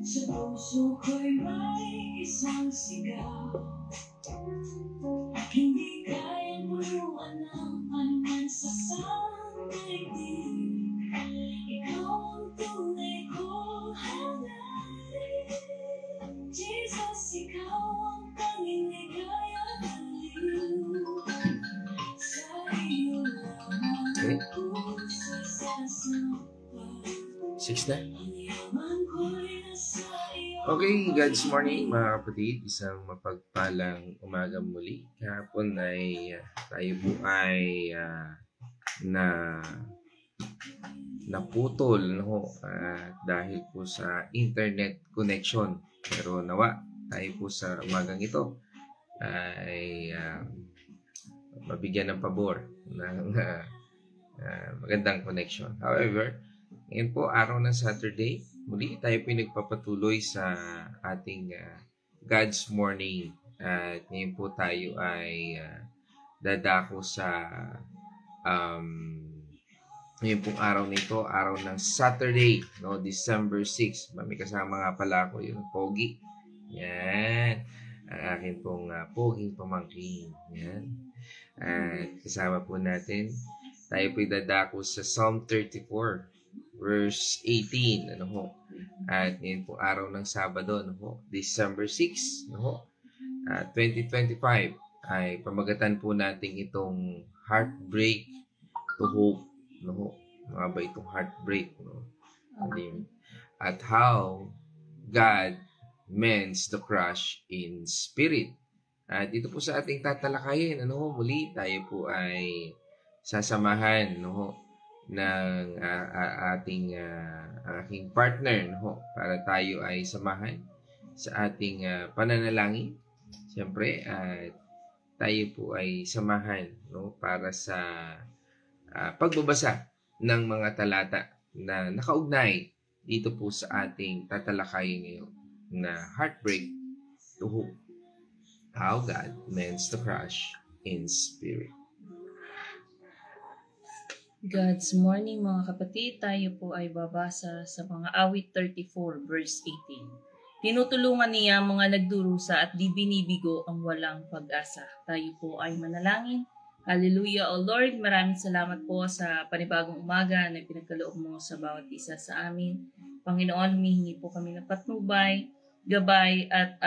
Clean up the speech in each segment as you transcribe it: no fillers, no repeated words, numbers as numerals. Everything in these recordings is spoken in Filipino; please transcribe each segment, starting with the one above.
Sa puso ko'y may isang sigaw, hindi kayang buruan ng anuman sa sandaigdig. Ikaw ang tunay kong hangarin, Jesus, ikaw ang tanging ligayang aliw. Sa iyo lamang ako sasamba. 6 na? Okay, God's morning mga kapatid. Isang mapagpalang umaga muli. Kahapon ay tayo po ay naputol dahil po sa internet connection. Pero nawa tayo po sa umagang ito ay mabigyan ng pabor ng magandang connection. However, ngayon po, araw ng Saturday, muli tayo po nagpapatuloy sa ating God's Morning. At ngayon po tayo ay dadako sa ngayon pong araw nito, araw ng Saturday, no, December 6. May kasama nga pala ako yung Pogi. Yan. Ang akin pong Poging pamangkin. Yan. At kasama po natin, tayo po dadako sa Psalm 34. Verse 18, At ngayon po araw ng Sabado, December 6, 2025, ay pamagatan po natin itong heartbreak to hope, Mga ba itong heartbreak, At how God mends the crush in spirit. At dito po sa ating tatalakayin, muli tayo po ay sasamahan, ng aking partner, para tayo ay samahan sa ating pananalangin. Siyempre, tayo po ay samahan, para sa pagbabasa ng mga talata na nakaugnay dito po sa ating tatalakayin ngayon na heartbreak to hope. How God mends the crush in spirit. God's morning mga kapatid, tayo po ay babasa sa mga awit 34 verse 18. Tinutulungan niya mga nagdurusa at di binibigo ang walang pag-asa. Tayo po ay manalangin. Hallelujah, O Lord, maraming salamat po sa panibagong umaga na pinagkaloob mo sa bawat isa sa amin. Panginoon, humihingi po kami ng patnubay, gabay at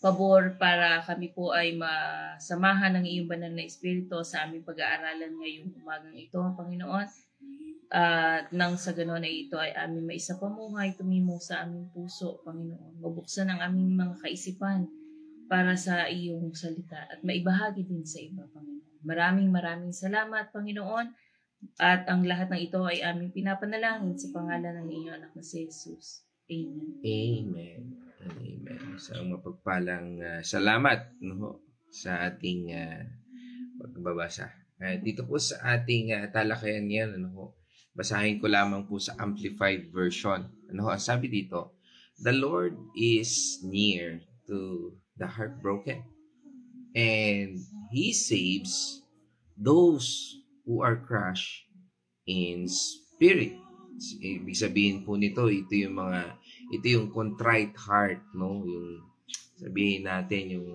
pabor para kami po ay masamahan ng iyong banal na Espiritu sa aming pag-aaralan ngayong umagang ito, Panginoon. Nang sa ganoon ay ito ay aming maisapamuhay, tumimo sa aming puso, Panginoon. Mabuksan ang aming mga kaisipan para sa iyong salita at maibahagi din sa iba, Panginoon. Maraming salamat, Panginoon. At ang lahat ng ito ay aming pinapanalangin sa pangalan ng iyong anak na si Jesus. Amen. Amen. Amen. Sa mapagpalang salamat sa ating pagbabasa. Dito po sa ating talakayan yan, basahin ko lamang po sa Amplified Version. Ang sabi dito, the Lord is near to the heartbroken, and He saves those who are crushed in spirit. Ibig sabihin po nito, ito yung contrite heart, yung sabihin natin yung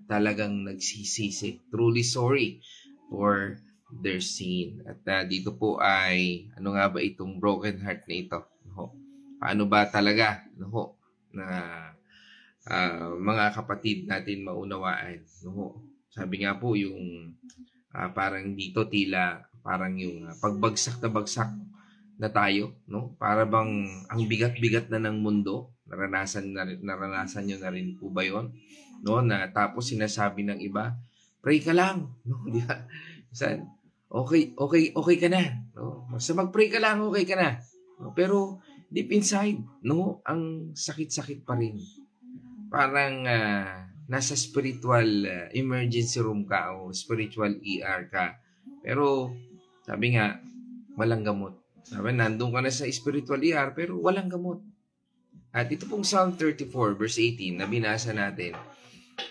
talagang nagsisisi, truly sorry for their sin. At dito po ay ano nga ba itong broken heart na ito? Paano ba talaga na mga kapatid natin maunawaan? Sabi nga po yung parang dito tila parang yung pagbagsak na tayo, Para bang ang bigat-bigat na ng mundo. Naranasan nyo na rin po ba 'yon? Na tapos sinasabi ng iba, pray ka lang, Di ba? Okay ka na, Basta mag-pray ka lang, okay ka na. Pero deep inside, ang sakit-sakit pa rin. Parang nasa spiritual emergency room ka o spiritual ER ka. Pero sabi nga, walang gamot. Sabi, nandun ka na sa spiritual ER pero walang gamot. At ito pong Psalm 34 verse 18 na binasa natin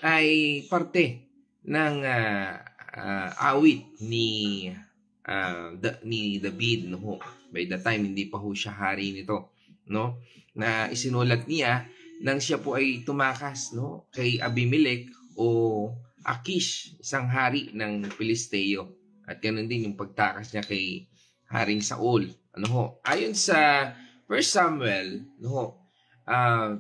ay parte ng awit ni ni David, no ho. By the time hindi pa ho siya hari nito, no, na isinulat niya nang siya po ay tumakas, no, kay Abimelech o Akish, isang hari ng Pilisteo. At ganoon din yung pagtakas niya kay Haring Saul. Ano ho? Ayon sa 1 Samuel, no ho,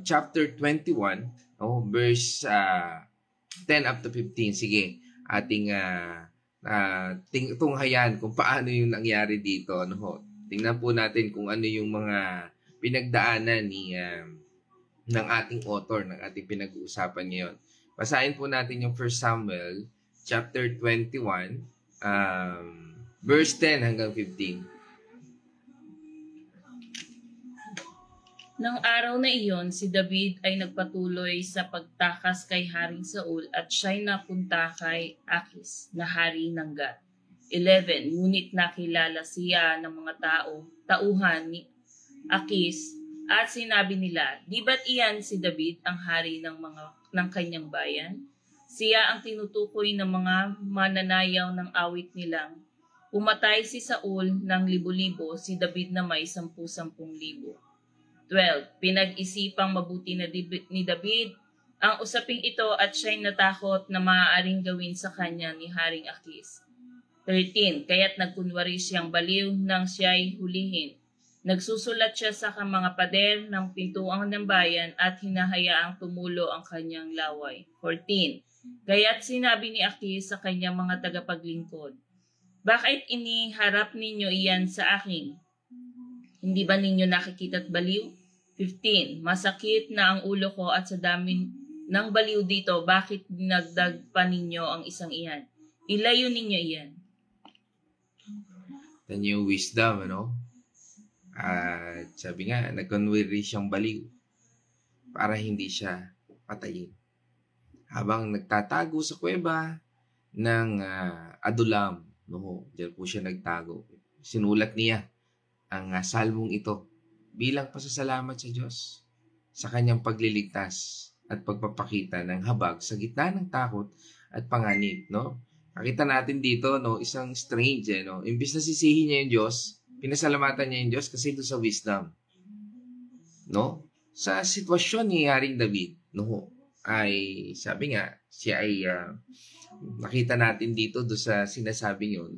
chapter 21, no, verse 10 up to 15. Sige, ating tunghayan kung paano yung nangyari dito. Ano ho? Tingnan po natin kung ano yung mga pinagdaanan ng ating author, ng ating pinag-uusapan ngayon. Basahin po natin yung 1 Samuel chapter 21, verse 10 hanggang 15. Nang araw na iyon, si David ay nagpatuloy sa pagtakas kay Haring Saul at siya'y napunta kay Akis na hari ng Gat. 11. Ngunit nakilala siya ng mga tauhan ni Akis at sinabi nila, di ba't iyan si David ang hari ng kanyang bayan? Siya ang tinutukoy ng mga mananayaw ng awit nilang, pumatay si Saul ng libo-libo, si David na may 10,000. 12. Pinag-isipang mabuti ni David ang usaping ito at siya'y natakot na maaaring gawin sa kanya ni Haring Akis. 13. Kaya't nagkunwari siyang baliw nang siya'y hulihin. Nagsusulat siya sa mga pader ng pintuan ng bayan at hinahayaang tumulo ang kanyang laway. 14. Kaya't sinabi ni Akis sa kanyang mga tagapaglingkod, bakit iniharap ninyo iyan sa akin? Hindi ba ninyo nakikita't baliw? 15. Masakit na ang ulo ko at sa dami ng baliw dito, bakit dinagdag pa ninyo ang isang iyan? Ilayo ninyo iyan. Yan yung wisdom, ano? At sabi nga, nagkunwari siyang baliw para hindi siya patayin. Habang nagtatago sa kuweba ng Adulam, no, diyan po siya nagtago. Sinulat niya ang salmong ito bilang pasasalamat sa Diyos sa kanyang pagliligtas at pagpapakita ng habag sa gitna ng takot at panganib, no? Nakita natin dito, no, isang strange, no? Imbis na sisihin niya yung Diyos, pinasalamatan niya yung Diyos kasi ito sa wisdom, no? Sa sitwasyon ni Haring David, no, ay sabi nga, siya ay nakita natin dito do sa sinasabing yun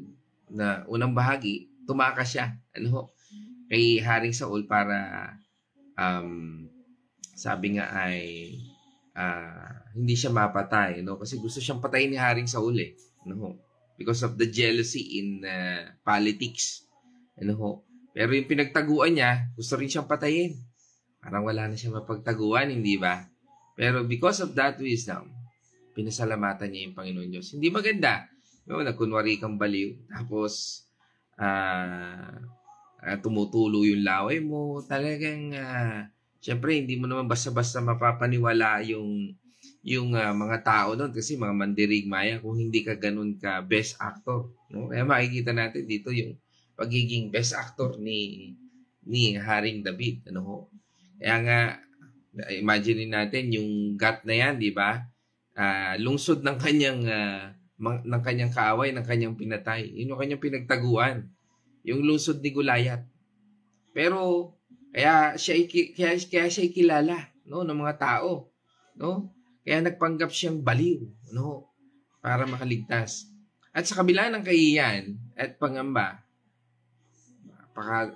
na unang bahagi, tumakas siya, ano, kay Haring Saul para sabi nga ay hindi siya mapatay, no? Kasi gusto siyang patayin ni Haring Saul, no? Because of the jealousy in politics, ano. Pero yung pinagtaguan niya, gusto rin siyang patayin. Parang wala na siya mapagtaguan, hindi ba? Pero because of that wisdom, pinasalamatan niya yung Panginoon Diyos. Hindi maganda, no? Nagkunwari kang baliw, tapos tumutulo yung laway mo, talagang syempre hindi mo naman basta-basta mapapaniwala yung mga tao doon kasi mga mandirigmaya kung hindi ka ganun ka best actor, no? Kaya makikita natin dito yung pagiging best actor ni Haring David, ano ho. Kaya nga imagine natin yung Gat na yan, di ba? Lungsod ng kanyang kaaway, ng kanyang pinatay. Yun yung kanyang pinagtaguan. Yung lungsod ni Goliath. Pero kaya siya kilala, no, ng mga tao, no? Kaya nagpanggap siyang baliw, no, para makaligtas. At sa kabila ng kahihiyan at pangamba,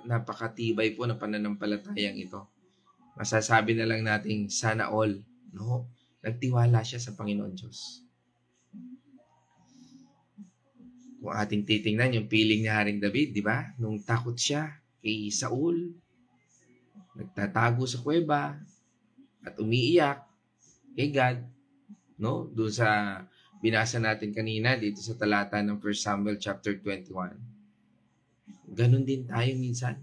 napakatibay po ng pananampalatayang ito. Masasabi na lang nating sana all, no, nagtiwala siya sa Panginoon Diyos. Kung ating titingnan yung piling ni Haring David, di ba? Nung takot siya kay Saul, nagtatago sa kuweba at umiiyak kay God, no? Doon sa binasa natin kanina dito sa talata ng 1 Samuel chapter 21. Ganon din tayo minsan.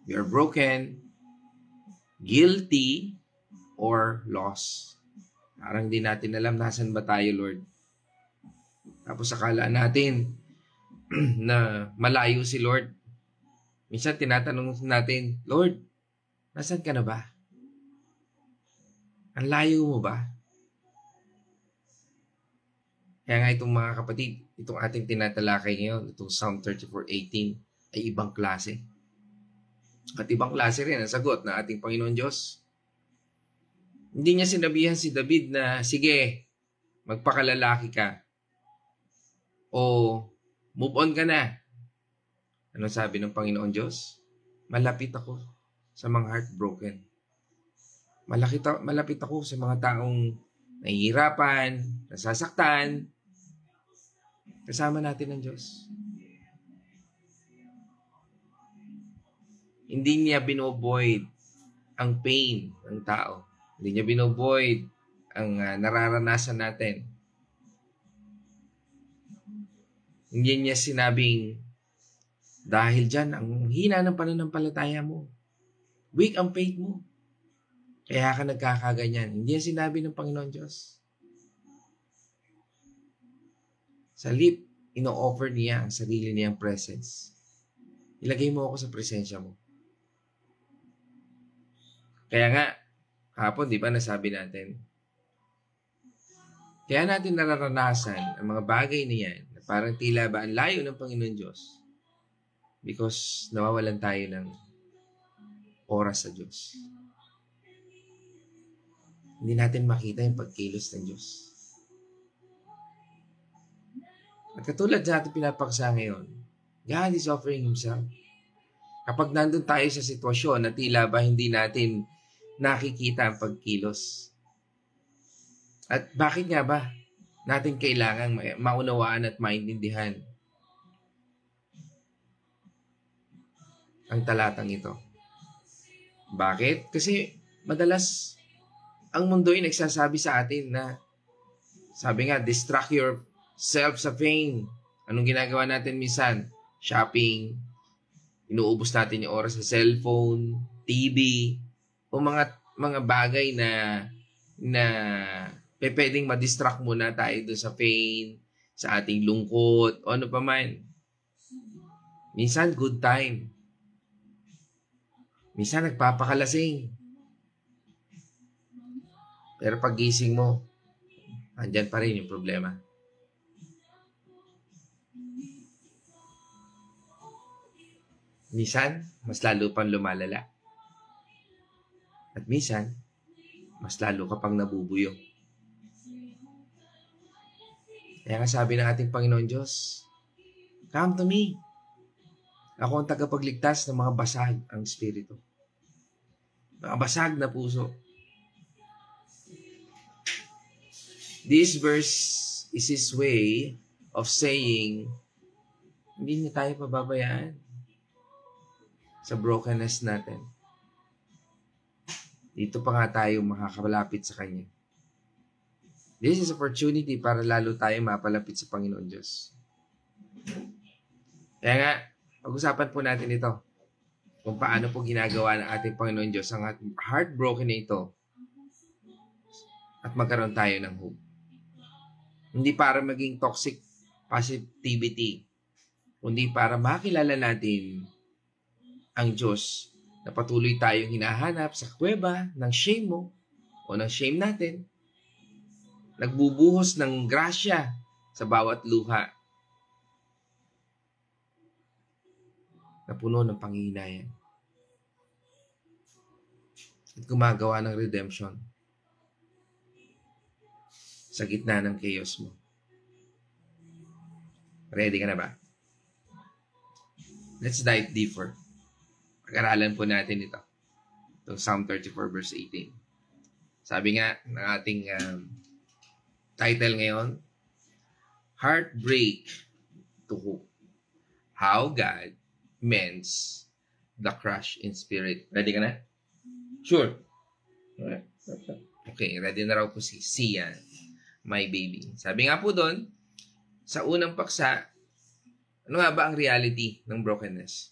We are broken, guilty, or lost. Parang di natin alam nasan ba tayo, Lord. Tapos akala natin na malayo si Lord. Minsan tinatanong natin, Lord, nasan ka na ba? Ang layo mo ba? Kaya nga itong mga kapatid, itong ating tinatalakay ngayon, itong Psalm 34:18, ay ibang klase. At ibang klase rin ang sagot ng ating Panginoon Diyos. Hindi niya sinabihan si David na, sige, magpakalalaki ka. O move on ka na. Ano sabi ng Panginoon Diyos? Malapit ako sa mga heartbroken. Malapit ako sa mga taong nahihirapan, nasasaktan. Kasama natin ang Diyos. Hindi niya binovoid ang pain ng tao. Hindi niya binovoid ang nararanasan natin. Hindi niya sinabing, dahil dyan, ang hina ng pananampalataya mo. Weak ang faith mo. Kaya ka nagkakaganyan. Hindi niya sinabi ng Panginoon Diyos. Sa lip, ino-offer niya ang sarili niyang presence. Ilagay mo ako sa presensya mo. Kaya nga, hapon, di ba, nasabi natin, kaya natin nararanasan ang mga bagay na yan, na parang tila ba ang layo ng Panginoon Diyos because nawawalan tayo ng oras sa Diyos. Hindi natin makita yung pagkilos ng Diyos. At katulad sa ating pinapaksa ngayon, God is offering Himself. Kapag nandun tayo sa sitwasyon na tila ba hindi natin nakikita ang pagkilos. At bakit nga ba natin kailangang maunawaan at maintindihan ang talatang ito? Bakit? Kasi madalas ang mundo ay nagsasabi sa atin na, sabi nga, distract yourself sa fame. Anong ginagawa natin minsan? Shopping, inuubos natin yung oras sa cellphone, TV, o mga bagay na pwedeng madistract muna tayo doon sa pain, sa ating lungkot, o ano pa man. Minsan, good time. Minsan, nagpapakalasing. Pero pag gising mo, andyan pa rin yung problema. Minsan, mas lalo pang lumalala. At minsan, mas lalo ka pang nabubuyo. Kaya nga sabi ng ating Panginoon Diyos, come to me. Ako ang tagapagligtas ng mga basag ang espiritu. Mga basag na puso. This verse is His way of saying, hindi niya tayo pababayaan sa brokenness natin. Dito pa nga tayo makakalapit sa Kanya. This is opportunity para lalo tayo mapalapit sa Panginoon Diyos. Kaya nga, pag-usapan po natin ito. Kung paano po ginagawa ng ating Panginoon Diyos ang heartbroken na ito at magkaroon tayo ng hope. Hindi para maging toxic positivity, kundi para makilala natin ang Diyos na patuloy tayong hinahanap sa kuweba ng shame mo o ng shame natin. Nagbubuhos ng grasya sa bawat luha na puno ng panghihinayang at gumagawa ng redemption sa gitna ng chaos mo. Ready ka na ba? Let's dive deeper. Pag-aralan po natin ito. Itong Psalm 34 verse 18. Sabi nga ng ating title ngayon, Heartbreak to Hope. How God mends the crush in spirit. Ready ka na? Sure. Okay, ready na raw po si Sia, my baby. Sabi nga po doon, sa unang paksa, ano nga ba ang reality ng brokenness?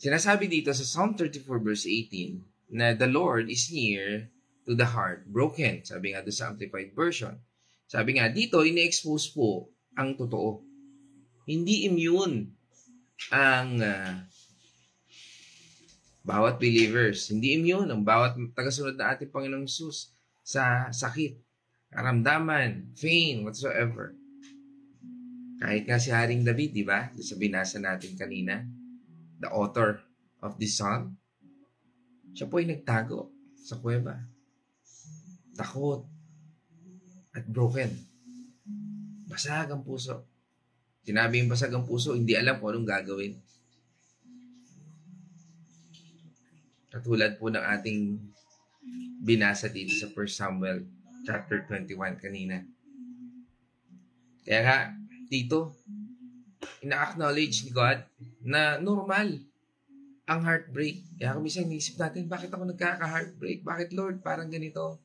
Sinasabi dito sa Psalm 34 verse 18 na the Lord is near to the heart broken. Sabi nga doon sa Amplified Version. Sabi nga dito, ini-expose po ang totoo. Hindi immune ang bawat believers. Hindi immune ang bawat tagasunod na ating Panginoong Hesus sa sakit, karamdaman, pain, whatsoever. Kahit nga si Haring David, di ba? Sa binasa natin kanina, the author of this psalm, siya po ay nagtago sa kuweba. Takot at broken. Basag ang puso. Sinabi yung basag ang puso, hindi alam kung anong gagawin. Katulad po ng ating binasa dito sa 1 Samuel chapter 21 kanina. Kaya nga, dito, ina-acknowledge ni God na normal ang heartbreak. Kaya kung minsan naisip natin, bakit ako nagkaka-heartbreak? Bakit Lord, parang ganito?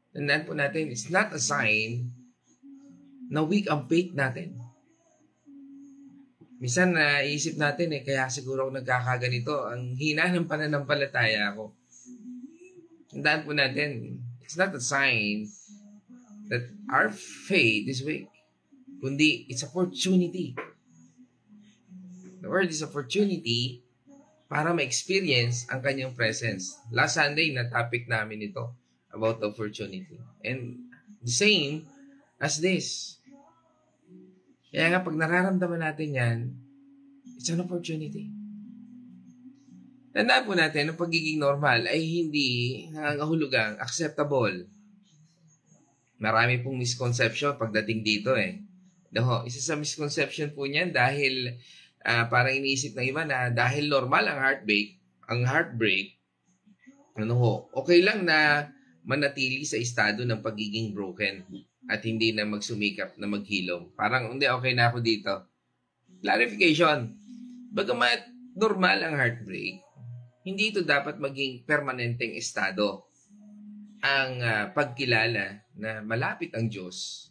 Tandaan po natin, it's not a sign na weak ang faith natin. Minsan naisip natin kaya siguro ako nagkakaganito. Ang hina ng pananampalataya ko. Tandaan po natin, it's not a sign that our faith is weak. Kundi, it's opportunity. The word is opportunity para ma-experience ang kanyang presence. Last Sunday, na topic namin ito about opportunity. And the same as this. Kaya nga, pag nararamdaman natin yan, it's an opportunity. Tandaan po natin, ang pagiging normal ay hindi nangangahulugang acceptable. Marami pong misconception pagdating dito No, isa sa misconception po niyan dahil parang iniisip ng iba na dahil normal ang heartbreak, okay lang na manatili sa estado ng pagiging broken at hindi na magsumikap na maghilom. Parang hindi, okay na ako dito. Clarification. Bagamat normal ang heartbreak, hindi ito dapat maging permanenteng estado. Ang pagkilala na malapit ang Diyos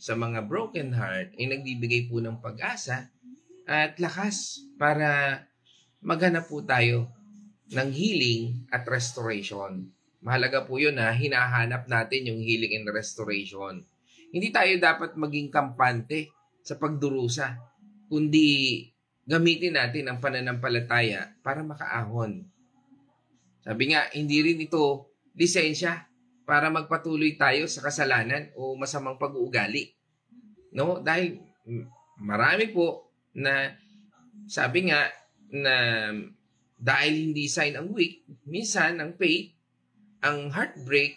sa mga broken heart ay nagbibigay po ng pag-asa at lakas para maghanap po tayo ng healing at restoration. Mahalaga po yun na hinahanap natin yung healing and restoration. Hindi tayo dapat maging kampante sa pagdurusa, kundi gamitin natin ang pananampalataya para makaahon. Sabi nga, hindi rin ito lisensya para magpatuloy tayo sa kasalanan o masamang pag-uugali. No? Dahil marami po na sabi nga na dahil hindi sign ang weak, minsan ang faith, ang heartbreak,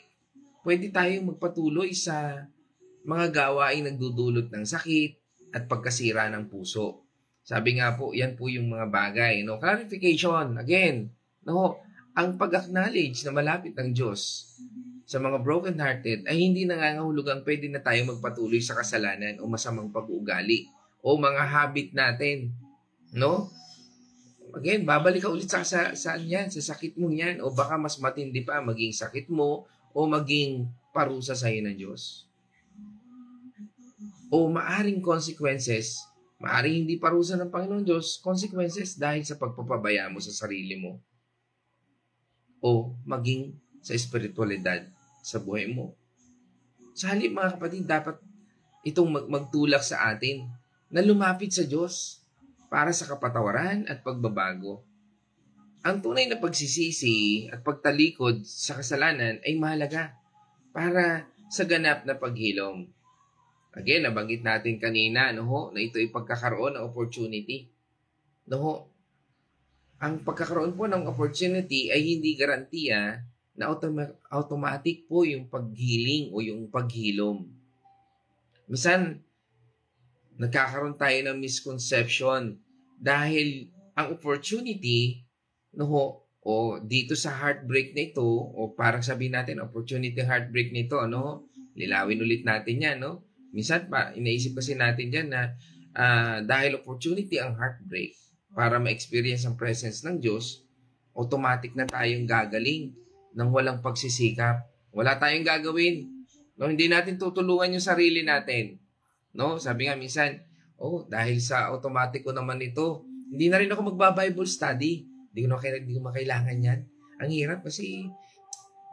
pwede tayong magpatuloy sa mga gawaing nagdudulot ng sakit at pagkasira ng puso. Sabi nga po, yan po yung mga bagay. No? Clarification, again, ang pag-acknowledge na malapit ang Diyos sa mga broken-hearted ay hindi nangangahulugang pwede na tayo magpatuloy sa kasalanan o masamang pag-uugali o mga habit natin. No? Again, babalik ka ulit saan yan? Sa sakit mo yan o baka mas matindi pa maging sakit mo o maging parusa sa iyo ng Diyos. O maaring consequences, maaring hindi parusa ng Panginoon Diyos, consequences dahil sa pagpapabaya mo sa sarili mo o maging sa espiritualidad sa buhay mo. Sa halip mga kapatid, dapat itong magtulak sa atin na lumapit sa Diyos para sa kapatawaran at pagbabago. Ang tunay na pagsisisi at pagtalikod sa kasalanan ay mahalaga para sa ganap na paghilom. Again, nabanggit natin kanina na ito ay pagkakaroon ng opportunity. Ang pagkakaroon po ng opportunity ay hindi garantiya na automatic po yung paghiling o yung paghilom. Minsan, nagkakaroon tayo ng misconception dahil ang opportunity o dito sa heartbreak na ito o parang sabihin natin opportunity heartbreak nito, lilawin ulit natin yan, Minsan pa, inaisip kasi natin dyan na dahil opportunity ang heartbreak para ma-experience ang presence ng Diyos, automatic na tayong gagaling ng walang pagsisikap. Wala tayong gagawin. Hindi natin tutulungan yung sarili natin. Sabi nga minsan, dahil sa automatic ko naman ito, hindi na rin ako magba-Bible study. Hindi ko makailangan yan. Ang hirap kasi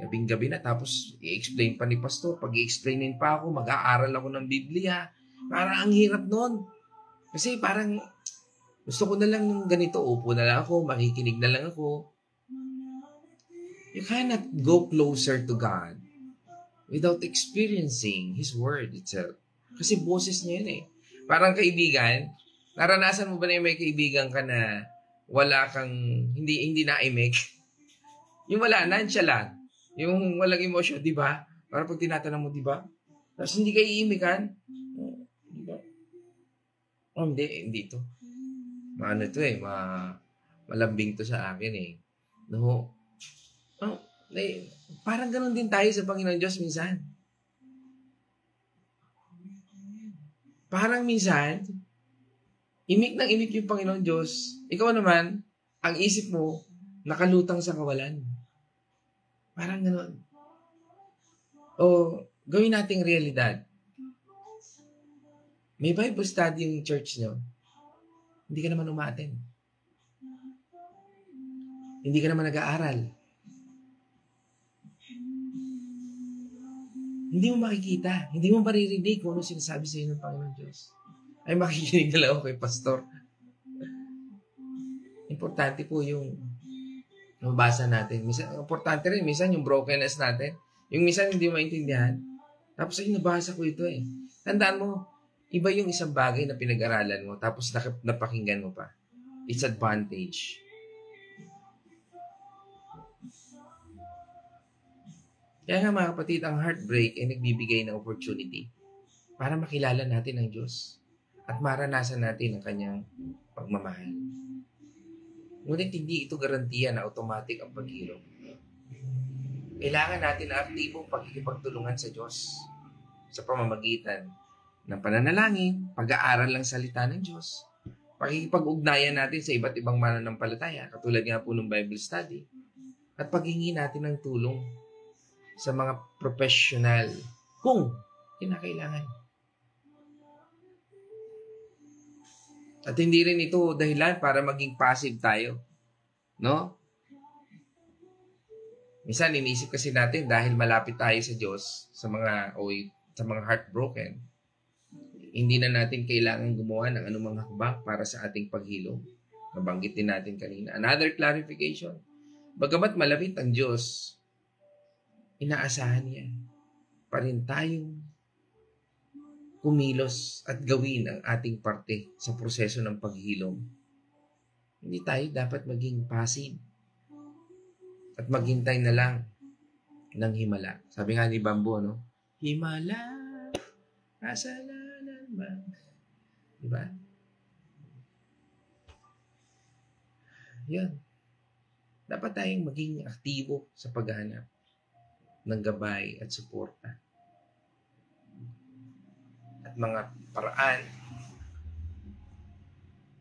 gabing-gabi na tapos i-explain pa ni pastor. Pag i-explainin pa ako, mag-aaral ako ng Biblia. Parang ang hirap nun. Kasi parang gusto ko na lang ng ganito. Upo na lang ako, makikinig na lang ako. You cannot go closer to God without experiencing His Word itself. Kasi boses niya yun Parang kaibigan, naranasan mo ba na yung may kaibigan ka na wala kang, hindi na-imik? Yung wala, nonchalant. Yung walang emosyon, di ba? Parang pag tinatanong mo, di ba? Tapos hindi kayo iimikan. Di ba? Oh, hindi to. Maano to eh, malambing to sa akin eh. No? Oh, parang ganun din tayo sa Panginoon Diyos minsan. Parang minsan, imik ng imik yung Panginoon Diyos. Ikaw naman, ang isip mo, nakalutang sa kawalan. Parang ganun. O, gawin nating realidad. May Bible study yung church nyo. Hindi ka naman umaten. Hindi ka naman nag-aaral. Hindi mo makikita. Hindi mo maririnig kung ano sinasabi sa iyo ng Panginoon Diyos. Ay makikinig na lang ako kay pastor. Importante po yung mabasa natin. Importante rin, minsan yung brokenness natin. Yung minsan hindi mo maintindihan. Tapos ay nabasa ko ito eh. Tandaan mo, iba yung isang bagay na pinag-aralan mo tapos napakinggan mo pa. It's advantage. Kaya nga mga kapatid, ang heartbreak ay nagbibigay ng opportunity para makilala natin ang Diyos at maranasan natin ang kanyang pagmamahal. Ngunit hindi ito garantiya na automatic ang paghilom. Kailangan natin na aktibong pagkikipagtulungan sa Diyos sa pamamagitan ng pananalangin, pag-aaral ng salita ng Diyos, pakikipag-ugnayan natin sa iba't ibang mananampalataya, katulad nga po ng Bible study, at paghingi natin ng tulong sa mga professional kung kinakailangan. At hindi rin ito dahilan para maging passive tayo. No? Minsan, iniisip kasi natin dahil malapit tayo sa Diyos, sa mga heartbroken, hindi na natin kailangan gumawa ng anumang hakbang para sa ating paghilom. Nabanggit din natin kanina. Another clarification. Bagamat malapit ang Diyos, inaasahan niya pa rin tayong kumilos at gawin ang ating parte sa proseso ng paghilom. Hindi tayo dapat maging passive at maghintay na lang ng himala. Sabi nga ni Bambo, no? Himala, kasalanan ba? Diba? Yan. Dapat tayong maging aktibo sa paghahanap ng gabay at suporta. At mga paraan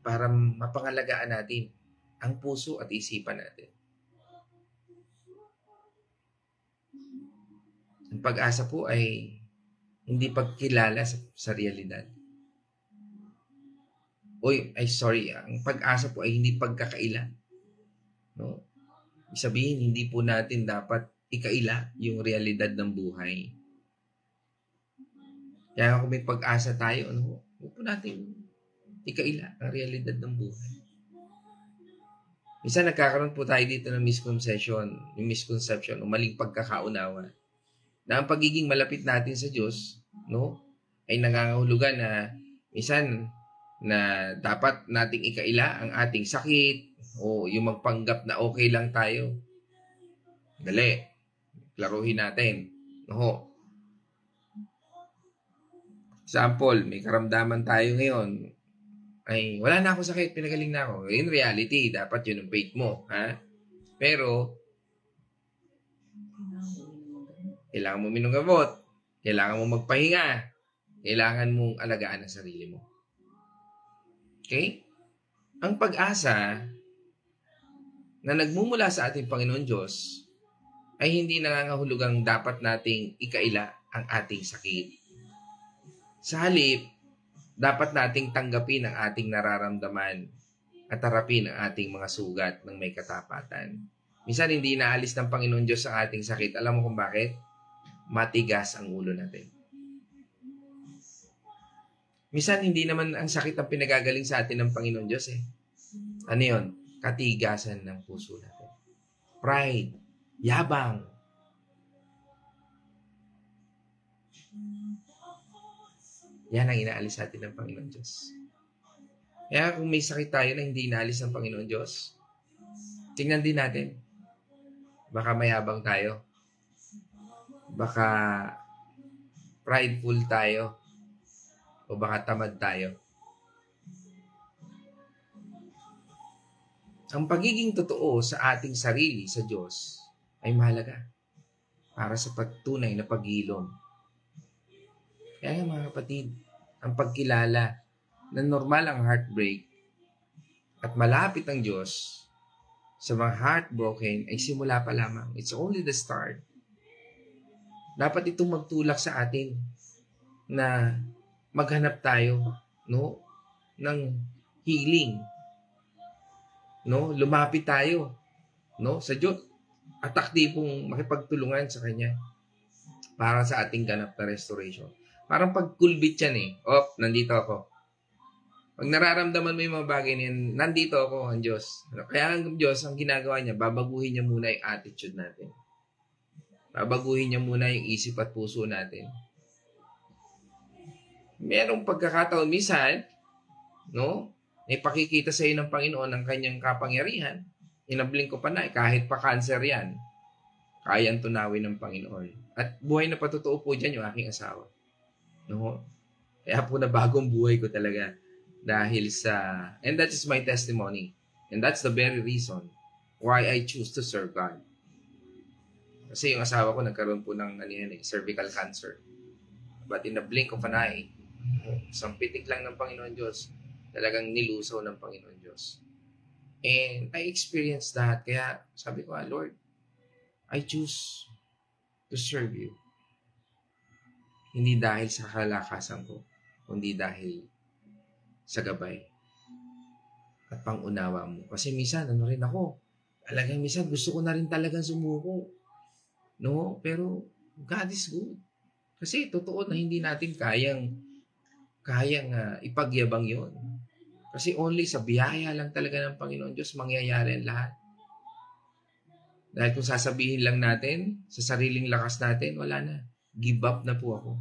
para mapangalagaan natin ang puso at isipan natin. Ang pag-asa po ay hindi pagkilala sa realidad. Ang pag-asa po ay hindi pagkakaila. No? Sabihin, hindi po natin dapat ikaila yung realidad ng buhay. Kaya kung may pag-asa tayo, huwag po natin ikaila ang realidad ng buhay. Minsan nagkakaroon po tayo dito ng misconception o maling pagkakaunawa na ang pagiging malapit natin sa Diyos, no, ay nangangahulugan na minsan na dapat nating ikaila ang ating sakit o yung magpanggap na okay lang tayo. Dali. Klaruhin natin. No. Example, may karamdaman tayo ngayon. Ay, wala na ako sakit, pinagaling na ako. In reality, dapat yun ang faith mo. Ha? Pero, kailangan mo minum gamot. Kailangan mo magpahinga. Kailangan mong alagaan ang sarili mo. Okay? Ang pag-asa na nagmumula sa ating Panginoon Diyos ay hindi nangangahulugang dapat nating ikaila ang ating sakit. Sa halip, dapat nating tanggapin ang ating nararamdaman at harapin ang ating mga sugat ng may katapatan. Minsan hindi inaalis ng Panginoon Diyos ang ating sakit. Alam mo kung bakit? Matigas ang ulo natin. Minsan hindi naman ang sakit ang pinagagaling sa atin ng Panginoon Diyos eh. Ano yun? Katigasan ng puso natin. Pride. Yabang. Yan ang inaalis sa atin ng Panginoon Diyos. Kaya kung may sakit tayo na hindi inaalis ng Panginoon Diyos, tingnan din natin. Baka mayabang tayo. Baka prideful tayo. O baka tamad tayo. Ang pagiging totoo sa ating sarili sa Diyos ay mahalaga para sa pagtunay na paghilom. Kaya nga mga kapatid, ang pagkilala na normal ang heartbreak at malapit ang Diyos sa mga heartbroken ay simula pa lamang. It's only the start. Dapat itong magtulak sa atin na maghanap tayo, no, ng healing. No, lumapit tayo, no, sa Diyos at aktibong makipagtulungan sa Kanya para sa ating ganap na restoration. Parang pagkulbit yan eh. Nandito ako. Pag nararamdaman mo yung mga bagay niyan, nandito ako, ang Diyos. Kaya ang Diyos, ang ginagawa niya, babaguhin niya muna yung attitude natin. Babaguhin niya muna yung isip at puso natin. Merong pagkakataon minsan, no, ay pakikita sa iyo ng Panginoon ang kanyang kapangyarihan. Inabling ko pa na, kahit pa cancer yan, kayang tunawin ng Panginoon. At buhay na patotoo po dyan yung aking asawa. No? Kaya po na bagong buhay ko talaga. Dahil sa, and that is my testimony. And that's the very reason why I choose to serve God. Kasi yung asawa ko nagkaroon po ng cervical cancer. But in the blink of an eye, isang pitik lang ng Panginoon Diyos, talagang nilusaw ng Panginoon Diyos. And I experienced that. Kaya sabi ko, Lord, I choose to serve you. Hindi dahil sa kalakasan ko, kundi dahil sa gabay at pangunawa mo. Kasi minsan, rin ako. Talagang minsan, gusto ko na rin talagang sumuko. No? Pero, God is good. Kasi, totoo na hindi natin kayang ipagyabang yon. Kasi only sa biyaya lang talaga ng Panginoon Diyos mangyayari ang lahat. Dahil kung sasabihin lang natin, sa sariling lakas natin, wala na. Give up na po ako.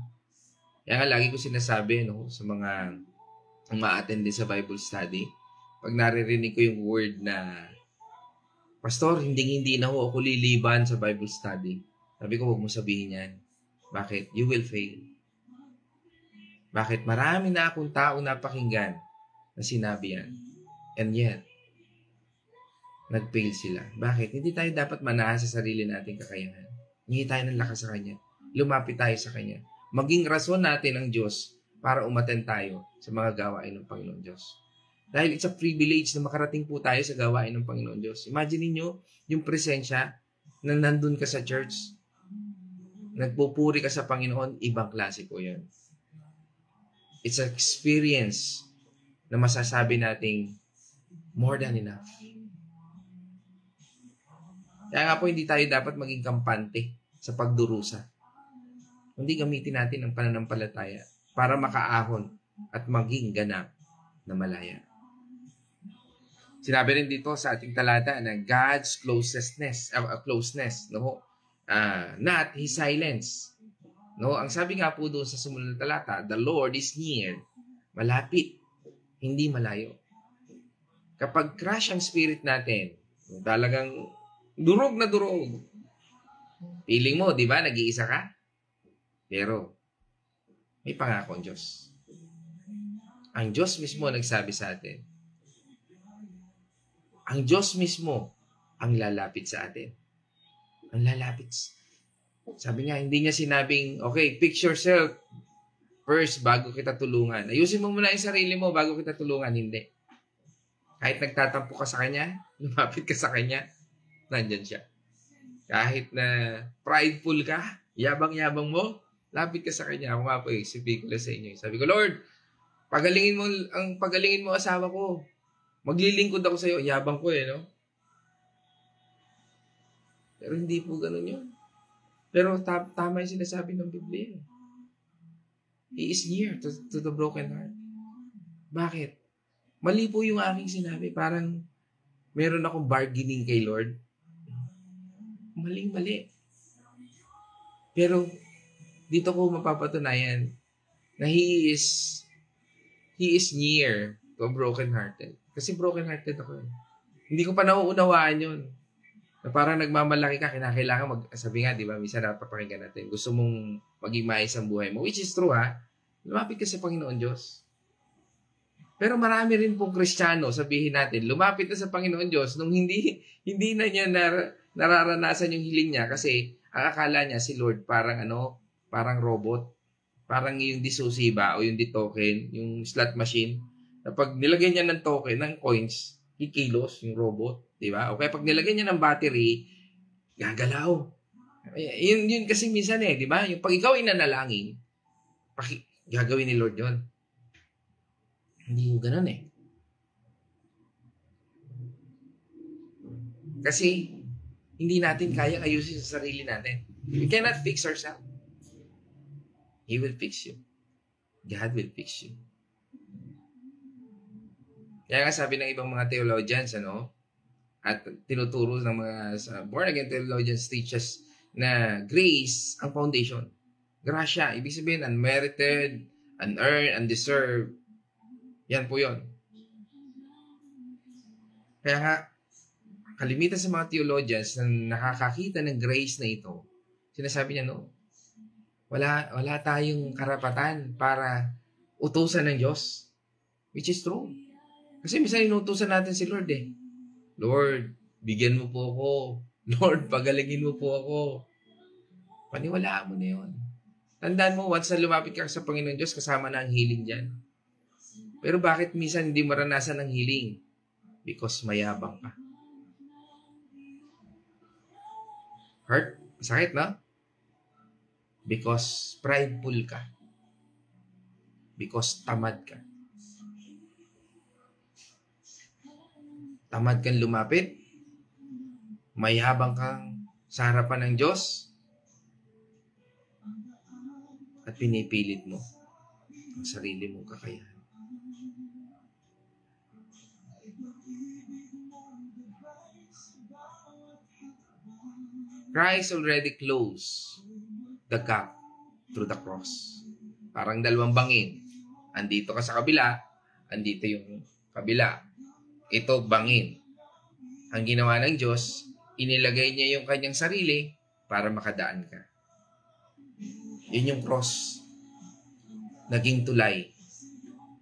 Kaya nga lagi ko sinasabi, no, sa mga ma-attend din sa Bible study, pag naririnig ko yung word na, Pastor, hindi na ako liliban sa Bible study. Sabi ko, huwag mo sabihin yan. Bakit? You will fail. Bakit? Marami na akong tao napakinggan na sinabi yan. And yet, nag-fail sila. Bakit? Hindi tayo dapat manahan sa sarili nating kakayahan. Hindi tayo ng lakas sa Kanya. Lumapit tayo sa Kanya. Maging rason natin ang Diyos para umattend tayo sa mga gawain ng Panginoon Diyos. Dahil it's a privilege na makarating po tayo sa gawain ng Panginoon Diyos. Imagine niyo yung presensya na nandun ka sa church. Nagpupuri ka sa Panginoon, ibang klase po yun. It's an experience na masasabi nating more than enough. Kaya nga po hindi tayo dapat maging kampante sa pagdurusa. Hindi gamitin natin ang pananampalataya para makaahon at maging ganap na malaya. Sinabi rin dito sa ating talata na God's closeness, no? Not His silence. No? Ang sabi nga po doon sa sumunod na talata, the Lord is near, malapit, hindi malayo. Kapag crash ang spirit natin, talagang durog na durog. Feeling mo, di ba, nag-iisa ka? Pero, may pangako ang Diyos. Ang Diyos mismo nagsabi sa atin. Ang Diyos mismo ang lalapit sa atin. Ang lalapit. Sabi nga, hindi niya sinabing, okay, fix yourself first bago kita tulungan. Ayusin mo muna yung sarili mo bago kita tulungan. Hindi. Kahit nagtatampo ka sa Kanya, lumapit ka sa Kanya, nandyan siya. Kahit na prideful ka, yabang-yabang mo, lapit ka sa Kanya. Ako nga po sabi ko sa inyo. Sabi ko, Lord, pagalingin mo asawa ko. Maglilingkod ako sa iyo. Yabang ko no? Pero hindi po ganun yun. Pero tama yung sinasabi ng Biblia. He is near to the broken heart. Bakit? Mali po yung aking sinabi. Parang meron akong bargaining kay Lord. Maling-mali. Pero dito ko mapapatunayan na He is near to a broken-hearted. Kasi broken-hearted ako. Hindi ko pa nauunawaan yun. Na parang nagmamalaki ka, kinakailangan sabi nga, di ba, minsan napapakinggan natin, gusto mong maging maayos ang buhay mo, which is true ha, lumapit ka sa Panginoon Diyos. Pero marami rin pong Kristiyano, sabihin natin, lumapit na sa Panginoon Diyos nung hindi na niya nararanasan yung hiling niya kasi ang akala niya si Lord parang robot, parang yung disusiba o yung token, yung slot machine, na pag nilagay niya ng token, ng coins, kikilos yung robot. Diba? O kaya pag nilagay niya ng battery, gagalaw. Yun kasi minsan diba? Yung pag ikaw ay nanalangin, gagawin ni Lord yun. Hindi yung ganun Kasi, hindi natin kaya ayusin sa sarili natin. We cannot fix ourselves. He will fix you. God will fix you. Kaya nga sabi ng ibang mga theologians, at tinuturo ng mga born-again theologians teaches na grace ang foundation. Grasya, ibig sabihin unmerited, unearned, undeserved. Yan po yun. Kaya nga, kalimitan sa mga theologians na nakakakita ng grace na ito, sinasabi niya, wala tayong karapatan para utusan ng Diyos. Which is true. Kasi minsan inutusan natin si Lord Lord, bigyan mo po ako. Lord, pagalingin mo po ako. Paniwalaan mo na yun. Tandaan mo, once na lumapit ka sa Panginoon Diyos, kasama na ang healing dyan. Pero bakit minsan hindi maranasan ang healing? Because mayabang ka. Hurt? Masakit, no? Because prideful ka. Because tamad ka. Tamad kang lumapit, mayabang kang sa harapan ng Diyos, at pinipilit mo ang sarili mong kakayahan. Christ already closed the gap through the cross. Parang dalawang bangin. Andito ka sa kabila, andito yung kabila. Ito bangin. Ang ginawa ng Diyos, inilagay niya yung kanyang sarili para makadaan ka. Yun yung cross. Naging tulay.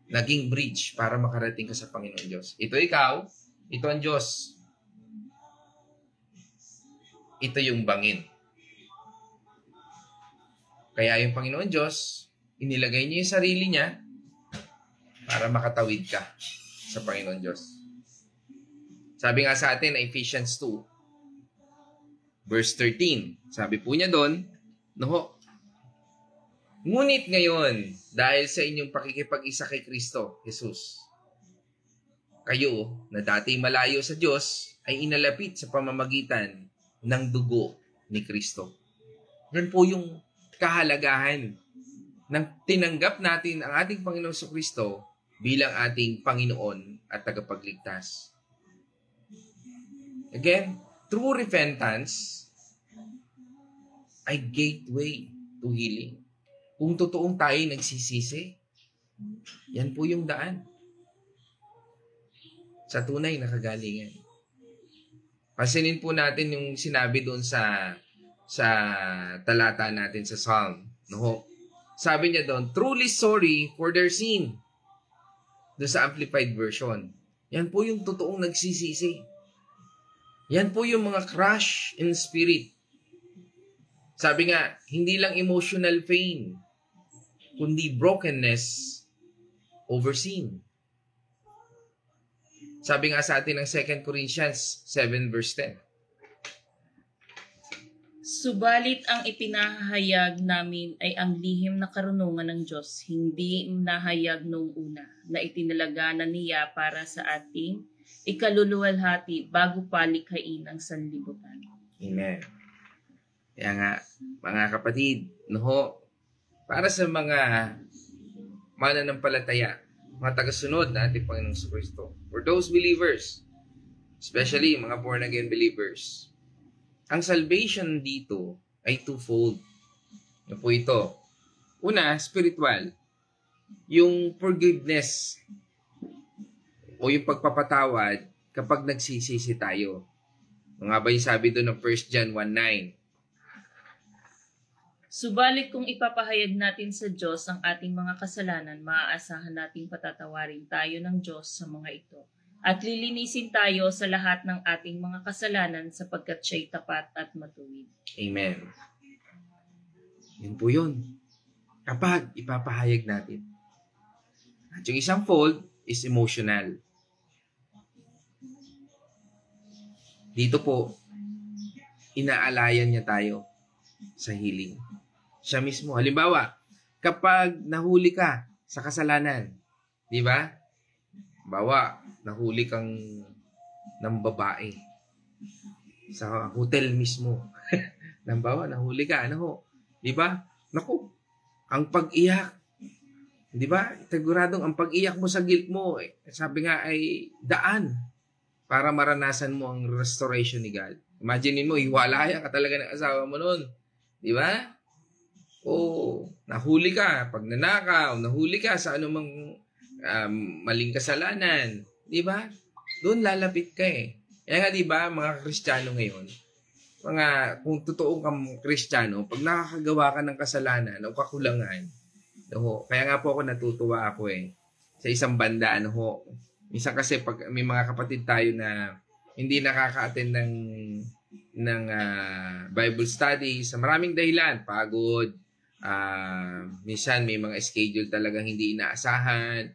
Naging bridge para makarating ka sa Panginoon Diyos. Ito ikaw, ito ang Diyos. Ito yung bangin. Kaya yung Panginoon Diyos, inilagay niya yung sarili niya para makatawid ka sa Panginoon Diyos. Sabi nga sa atin na Ephesians 2, verse 13. Sabi po niya doon, ngunit ngayon, dahil sa inyong pakikipag-isa kay Kristo, Jesus, kayo na dati malayo sa Diyos ay inalapit sa pamamagitan ng dugo ni Kristo. Yan po yung kahalagahan ng tinanggap natin ang ating Panginoon sa Kristo bilang ating Panginoon at tagapagligtas. Again, true repentance ay gateway to healing. Kung totoong tayo nagsisisi, yan po yung daan sa tunay na kagalingan. Pansinin po natin yung sinabi doon sa talata natin sa Psalm. Sabi niya doon, truly sorry for their sin. Doon sa Amplified Version. Yan po yung totoong nagsisisi. Yan po yung mga crush in spirit. Sabi nga, hindi lang emotional pain, kundi brokenness over sin. Sabi nga sa atin ng 2 Corinthians 7 verse 10. Subalit ang ipinahayag namin ay ang lihim na karunungan ng Diyos, hindi nahayag noong una, na itinalaganan niya para sa ating ikaluluwalhati bago palikhain ang sanlibutan. Amen. Kaya nga, mga kapatid, para sa mga mananampalataya, mga tagasunod na ating Panginoong Kristo, for those believers, especially mga born-again believers, ang salvation dito ay twofold. Ano po ito? Una, spiritual. yung forgiveness o yung pagpapatawad kapag nagsisisi tayo. Ano nga ba yung sabi doon ng 1 John 1:9? Subalit kung ipapahayag natin sa Diyos ang ating mga kasalanan, maaasahan nating patatawarin tayo ng Diyos sa mga ito. At lilinisin tayo sa lahat ng ating mga kasalanan sapagkat siya'y tapat at matuwid. Amen. Yun po yun. Kapag ipapahayag natin. At yung isang fold is emotional. Dito po, inaalayan niya tayo sa healing. Siya mismo. Halimbawa, kapag nahuli ka sa kasalanan, di ba? Halimbawa, nahuli kang ng babae sa hotel mismo. Halimbawa, nahuli ka, ano ho? Di ba? Naku, ang pag-iyak. Di ba? Siguradong ang pag-iyak mo sa guilt mo, sabi nga ay daan para maranasan mo ang restoration ni God. Imagine mo, hiwalaya ka talaga ng asawa mo noon. Di ba? O nahuli ka, pag nanakaw, nahuli ka sa anumang maling kasalanan. Di ba? Doon lalapit ka eh. Kaya nga di ba, mga Kristiyano ngayon, kung totoo kang Kristiyano, pag nakakagawa ka ng kasalanan o kakulangan, kaya nga po ako natutuwa ako sa isang banda, minsan kasi pag may mga kapatid tayo na hindi nakaka-attend ng Bible study sa maraming dahilan, pagod, minsan may mga schedule talagang hindi inaasahan,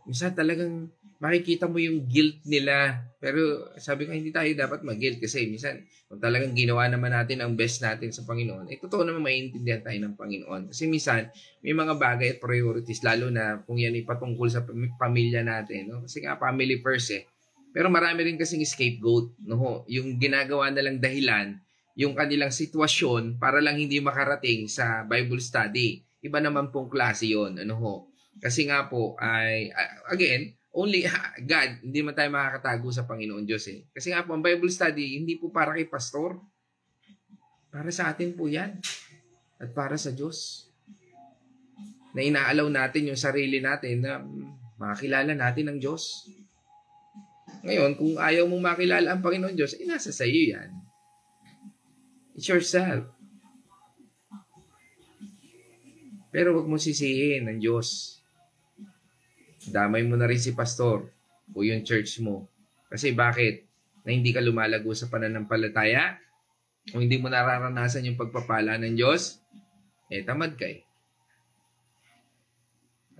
minsan talagang makikita mo yung guilt nila. Pero sabi ko, hindi tayo dapat mag-guilt kasi minsan kung talagang ginawa naman natin ang best natin sa Panginoon, totoo naman maiintindihan tayo ng Panginoon. Kasi minsan may mga bagay at priorities, lalo na kung yan ay patungkol sa pamilya natin. Kasi nga family first Pero marami rin kasing scapegoat. Yung ginagawa na lang dahilan, yung kanilang sitwasyon para lang hindi makarating sa Bible study. Iba naman pong klase yun. Kasi nga po, again, only God, hindi man tayo makakatago sa Panginoon Diyos Kasi nga po, ang Bible study, hindi po para kay pastor. Para sa atin po yan. At para sa Diyos. Na inaalaw natin yung sarili natin na makakilala natin ang Diyos. Ngayon, kung ayaw mong makilala ang Panginoon Diyos, nasa sa iyo yan. It's yourself. Pero huwag mo sisihin ang Diyos. Damay mo na rin si pastor o yung church mo. Kasi bakit? Na hindi ka lumalago sa pananampalataya? O hindi mo nararanasan yung pagpapala ng Diyos? Tamad ka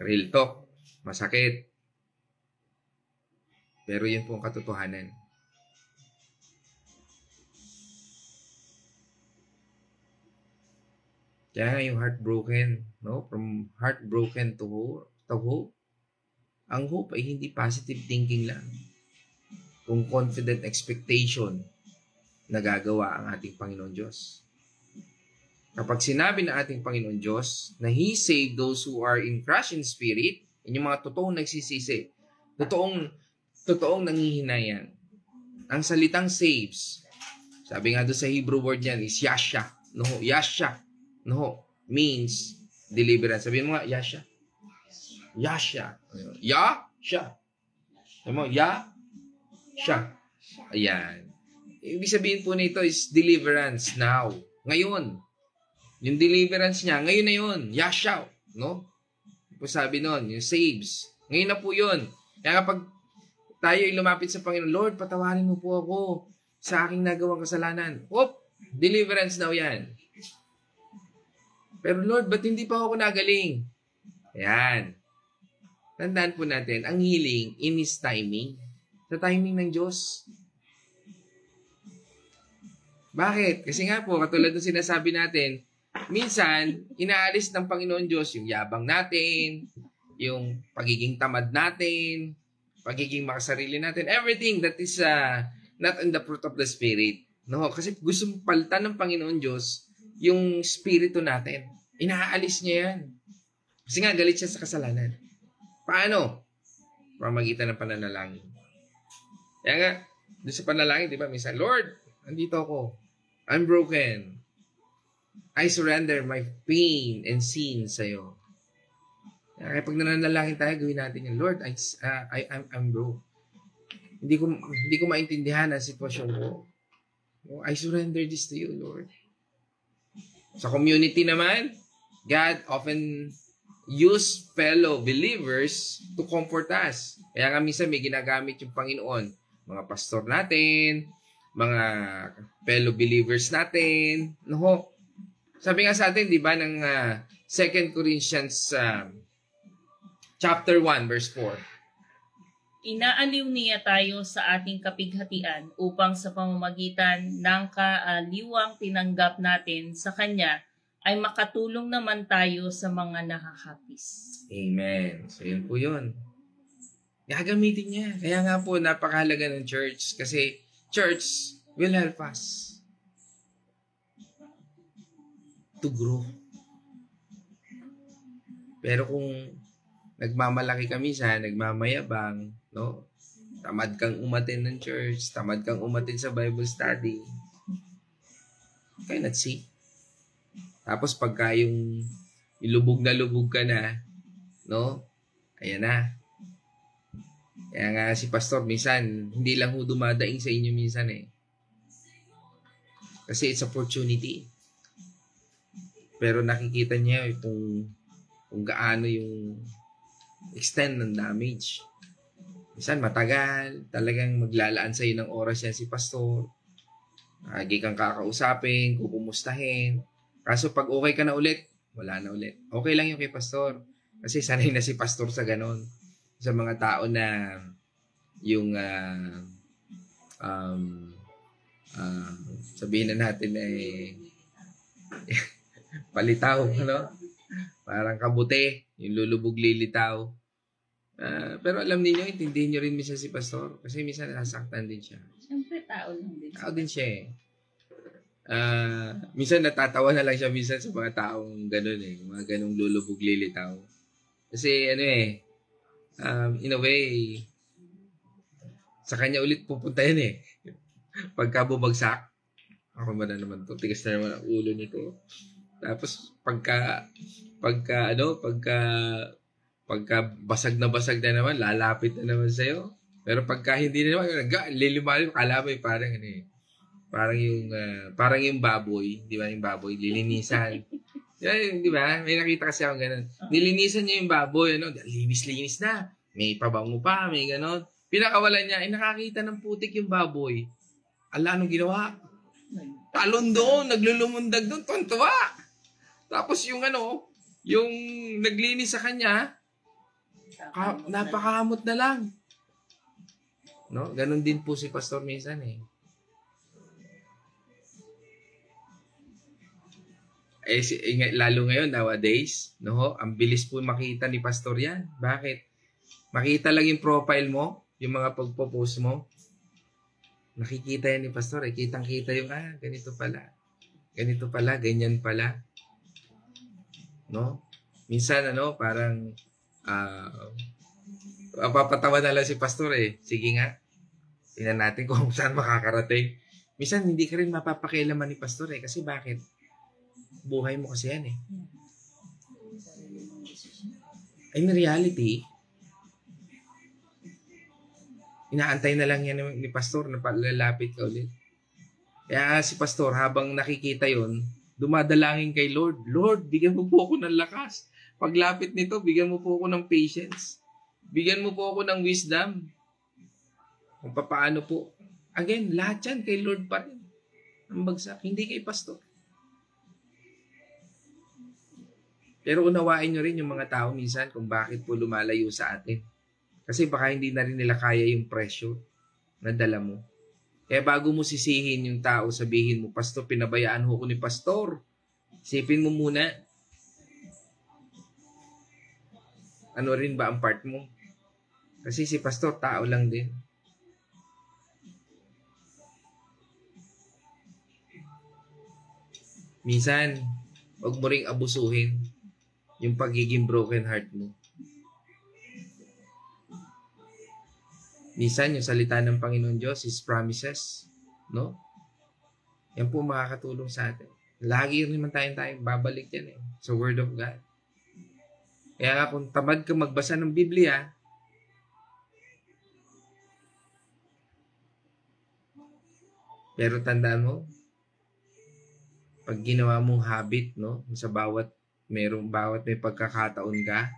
Real talk. Masakit. Pero yun po ang katotohanan. Kaya yung heartbroken, from heartbroken to hope. Ang hope ay hindi positive thinking lang. Kung confident expectation na gagawa ang ating Panginoon Diyos. Kapag sinabi ng ating Panginoon Diyos na He saved those who are in crushed in spirit, yun yung mga totoong nagsisisi, totoong nanghihinayan. Ang salitang saves, sabi nga doon sa Hebrew word niyan is yasha. Yasha. Means deliverance. Sabihin mo nga, yasha. Yasha. Yasha. Sabi mo, yasha. Ayan. Ibig sabihin po nito is deliverance now. Ngayon. Yung deliverance niya, ngayon na yun. Yasha. Sabi nun, yung saves. Ngayon na po yun. Kaya kapag tayo ay lumapit sa Panginoon, Lord, patawarin mo po ako sa aking nagawang kasalanan. Deliverance now yan. Pero Lord, ba't hindi pa ako nagaling? Ayan. Tandaan po natin, ang healing in His timing. Sa timing ng Diyos. Bakit? Kasi nga po, katulad ng sinasabi natin, minsan, inaalis ng Panginoon Diyos yung yabang natin, yung pagiging tamad natin, pagiging makasarili natin, everything that is not in the fruit of the Spirit. Kasi gusto palitan ng Panginoon Diyos yung spirito natin. Inaalis niya yan. Kasi nga, galit siya sa kasalanan. Paano? Pamagitan ng pananalangin. Kaya nga, doon sa panalangin, di ba, minsan, Lord, andito ako. I'm broken. I surrender my pain and sin sa'yo. Kaya pag nananalangin tayo, gawin natin yun. Lord, I'm broke. Hindi ko maintindihan ang sitwasyon ko. I surrender this to you, Lord. Sa community naman, God often use fellow believers to comfort us. Kaya nga minsan may ginagamit yung Panginoon. Mga pastor natin, mga fellow believers natin. No? Sabi nga sa atin, di ba, ng 2 Corinthians chapter 1, verse 4. Inaaliw niya tayo sa ating kapighatian upang sa pamamagitan ng kaaliwang tinanggap natin sa Kanya ay makatulong naman tayo sa mga nakakapis. Amen. So, yun po yun. Gagamitin niya. Kaya nga po, napakahalaga ng church. Kasi church will help us to grow. Pero kung nagmamalaki kami nagmamayabang, no? Tamad kang umattend ng church, tamad kang umattend sa Bible study, cannot see. Tapos pagka yung lubog ka na, no? Ayan na. Kaya nga si pastor, minsan, hindi lang ho dumadaing sa inyo minsan eh. Kasi it's opportunity. Pero nakikita niya kung gaano yung extent ng damage. Minsan matagal, talagang maglalaan sa iyo ng oras yan si pastor. Lagi kang kakausapin, kukumustahin. Kaso pag okay ka na ulit, wala na ulit. Okay lang yung kay pastor. Kasi sanay na si pastor sa ganon. Sa mga tao na yung sabihin na natin ay palitaw, ano? Parang kabuti, yung lulubog lilitaw. Pero alam niyo, intindihin niyo rin minsan si pastor kasi minsan nasaktan din siya. Siyempre, tao lang din. Tao din siya eh. Minsan natatawa na lang siya minsan sa mga taong gano'n eh. Mga ganong lulubog lilitaw. Kasi ano eh, in a way, sa kanya ulit pupunta yan eh. Pagka bumagsak, ako ba na naman to, tigas na naman ang ulo nito. Tapos pagka basag na naman, lalapit na naman sa'yo. Pero pagka hindi na naman, lilimalim, kalamay, parang ano eh. Parang yung baboy, di ba yung baboy, lilinisan. Di ba? May nakita kasi ako ganun. Nilinisan niya yung baboy, ano, linis-linis na. May pabango pa, may ganon. Pinakawalan niya, nakakita ng putik yung baboy. Ala, anong ginawa? Talon doon, naglulumundag doon, tontuwa. Tapos yung yung naglinis sa kanya, napakamot na lang. No? Ganon din po si pastor minsan eh. Lalo ngayon, nowadays, no? Ang bilis po makita ni pastor yan. Bakit? Makita lang yung profile mo, yung mga pagpo-post mo. Nakikita yan ni pastor eh. Kitang-kita yung, ganito pala. Ganito pala, ganyan pala. No? Minsan, parang papatawa na lang si pastor eh. Sige nga. Tingnan natin kung saan makakarating. Minsan, hindi ka rin mapapakialaman ni pastor eh. Kasi bakit? Buhay mo kasi yan eh. In reality, inaantay na lang yan ni pastor na palalapit ka ulit. Kaya si pastor, habang nakikita yon, dumadalangin kay Lord, Lord, bigyan mo po ako ng lakas. Paglapit nito, bigyan mo po ako ng patience. Bigyan mo po ako ng wisdom. Kung paano po. Again, lahat yan kay Lord pa rin. Ang bagsak, hindi kay pastor. Pero unawain nyo rin yung mga tao minsan kung bakit po lumalayo sa atin. Kasi baka hindi na rin nila kaya yung presyo na dala mo. Kaya bago mo sisihin yung tao, sabihin mo, pastor, pinabayaan ho ko ni pastor. Isipin mo muna, ano rin ba ang part mo? Kasi si pastor, tao lang din. Minsan, wag mo ring abusuhin yung pagiging broken heart mo. Minsan, yung salita ng Panginoon Diyos, His promises, no? Yan po makakatulong sa atin. Lagi rin naman tayong babalik yan eh, sa Word of God. Kaya nga kung tamad ka magbasa ng Biblia, pero tandaan mo, pag ginawa mong habit, no, sa bawat may pagkakataon ka,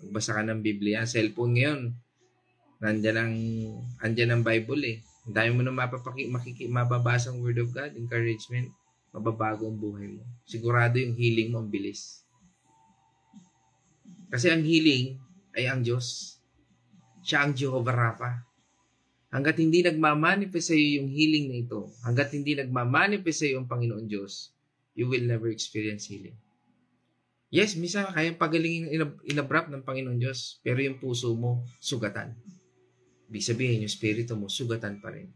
magbasa ka ng Biblia. Cellphone ngayon, andyan ang Bible eh. Ang dami mo na mababasa ang Word of God, encouragement, mababago ang buhay mo. Sigurado yung healing mo ang bilis. Kasi ang healing ay ang Diyos. Siya ang Jehovah Rapha. Hanggat hindi nagmamanifest sa iyo yung healing na ito, hanggat hindi nagmamanifest sa iyo ang Panginoon Diyos, you will never experience healing. Yes, minsan kayang pagalingin inabrap ng Panginoon Diyos, pero yung puso mo, sugatan. Ibig sabihin, yung spirito mo, sugatan pa rin.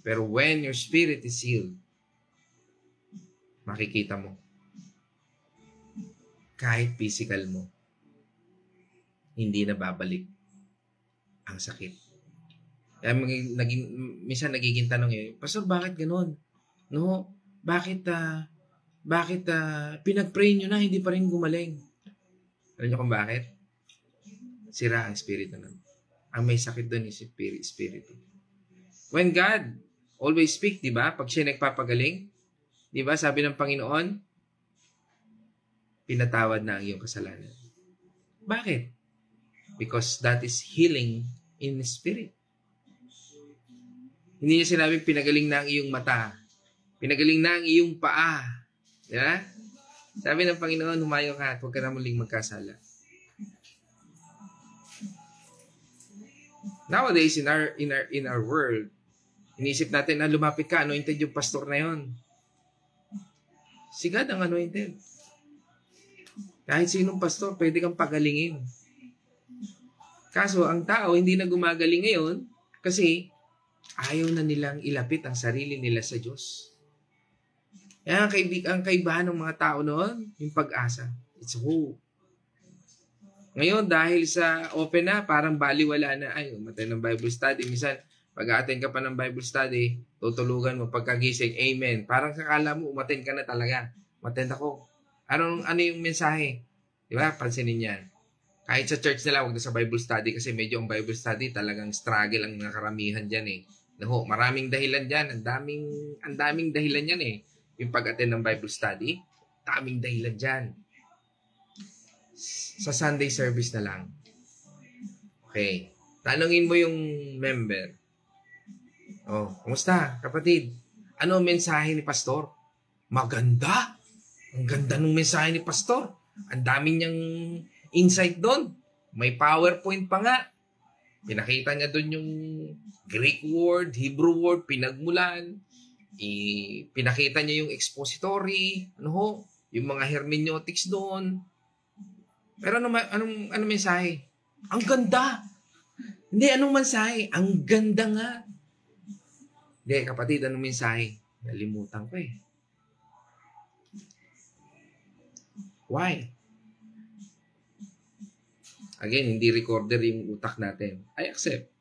Pero when your spirit is healed, makikita mo, kahit physical mo, hindi na babalik ang sakit. Kaya minsan nagiging tanong Pastor, bakit ganun? No, bakit pinag-pray nyo na, hindi pa rin gumaling? Alam nyo kung bakit? Sira ang spirito nun. Ang may sakit doon is spirito. When God always speak, di ba? Pag siya nagpapagaling, di ba? Sabi ng Panginoon, pinatawad na ang iyong kasalanan. Bakit? Because that is healing in spirit. Hindi niya sinabing pinagaling na ang iyong mata. Pinagaling na ang iyong paa. Yeah? Sabi ng Panginoon, humayo ka at huwag ka na muling magkasala. Nowadays, in our world, inisip natin na lumapit ka, anointed yung pastor na yon. Si God ang anointed. Kahit sinong pastor, pwede kang pagalingin. Kaso, ang tao hindi na gumagaling ngayon kasi ayaw na nilang ilapit ang sarili nila sa Diyos. Kaya ang kaibahan ng mga tao noon, yung pag-asa. It's hope. Ngayon, dahil sa open na, parang baliwala na, umatay ng Bible study. Minsan, pag-attend ka pa ng Bible study, tutulugan mo pagkagising, amen. Parang kakala mo, umattend ka na talaga. Umattend ako. Ano yung mensahe? Di ba? Pansinin yan. Kahit sa church nila, huwag na sa Bible study kasi medyo ang Bible study talagang struggle ang nakaramihan dyan eh. Naho, maraming dahilan dyan. Ang daming dahilan yan eh. Yung pag-attend ng Bible study, daming dahilan dyan. Sa Sunday service na lang. Okay. Tanungin mo yung member. Oh, kumusta, kapatid? Ano ang mensahe ni pastor? Maganda. Ang ganda ng mensahe ni pastor. Ang daming niyang insight doon. May PowerPoint pa nga. Pinakita niya doon yung Greek word, Hebrew word, pinagmulan. Pinakita niya yung expository, yung mga hermeneutics doon. Pero anong mensahe? Ang ganda! Hindi, anong mensahe? Ang ganda nga. Hindi, kapatid, anong mensahe? Nalimutan ko eh. Why? Again, hindi recorder yung utak natin. I accept.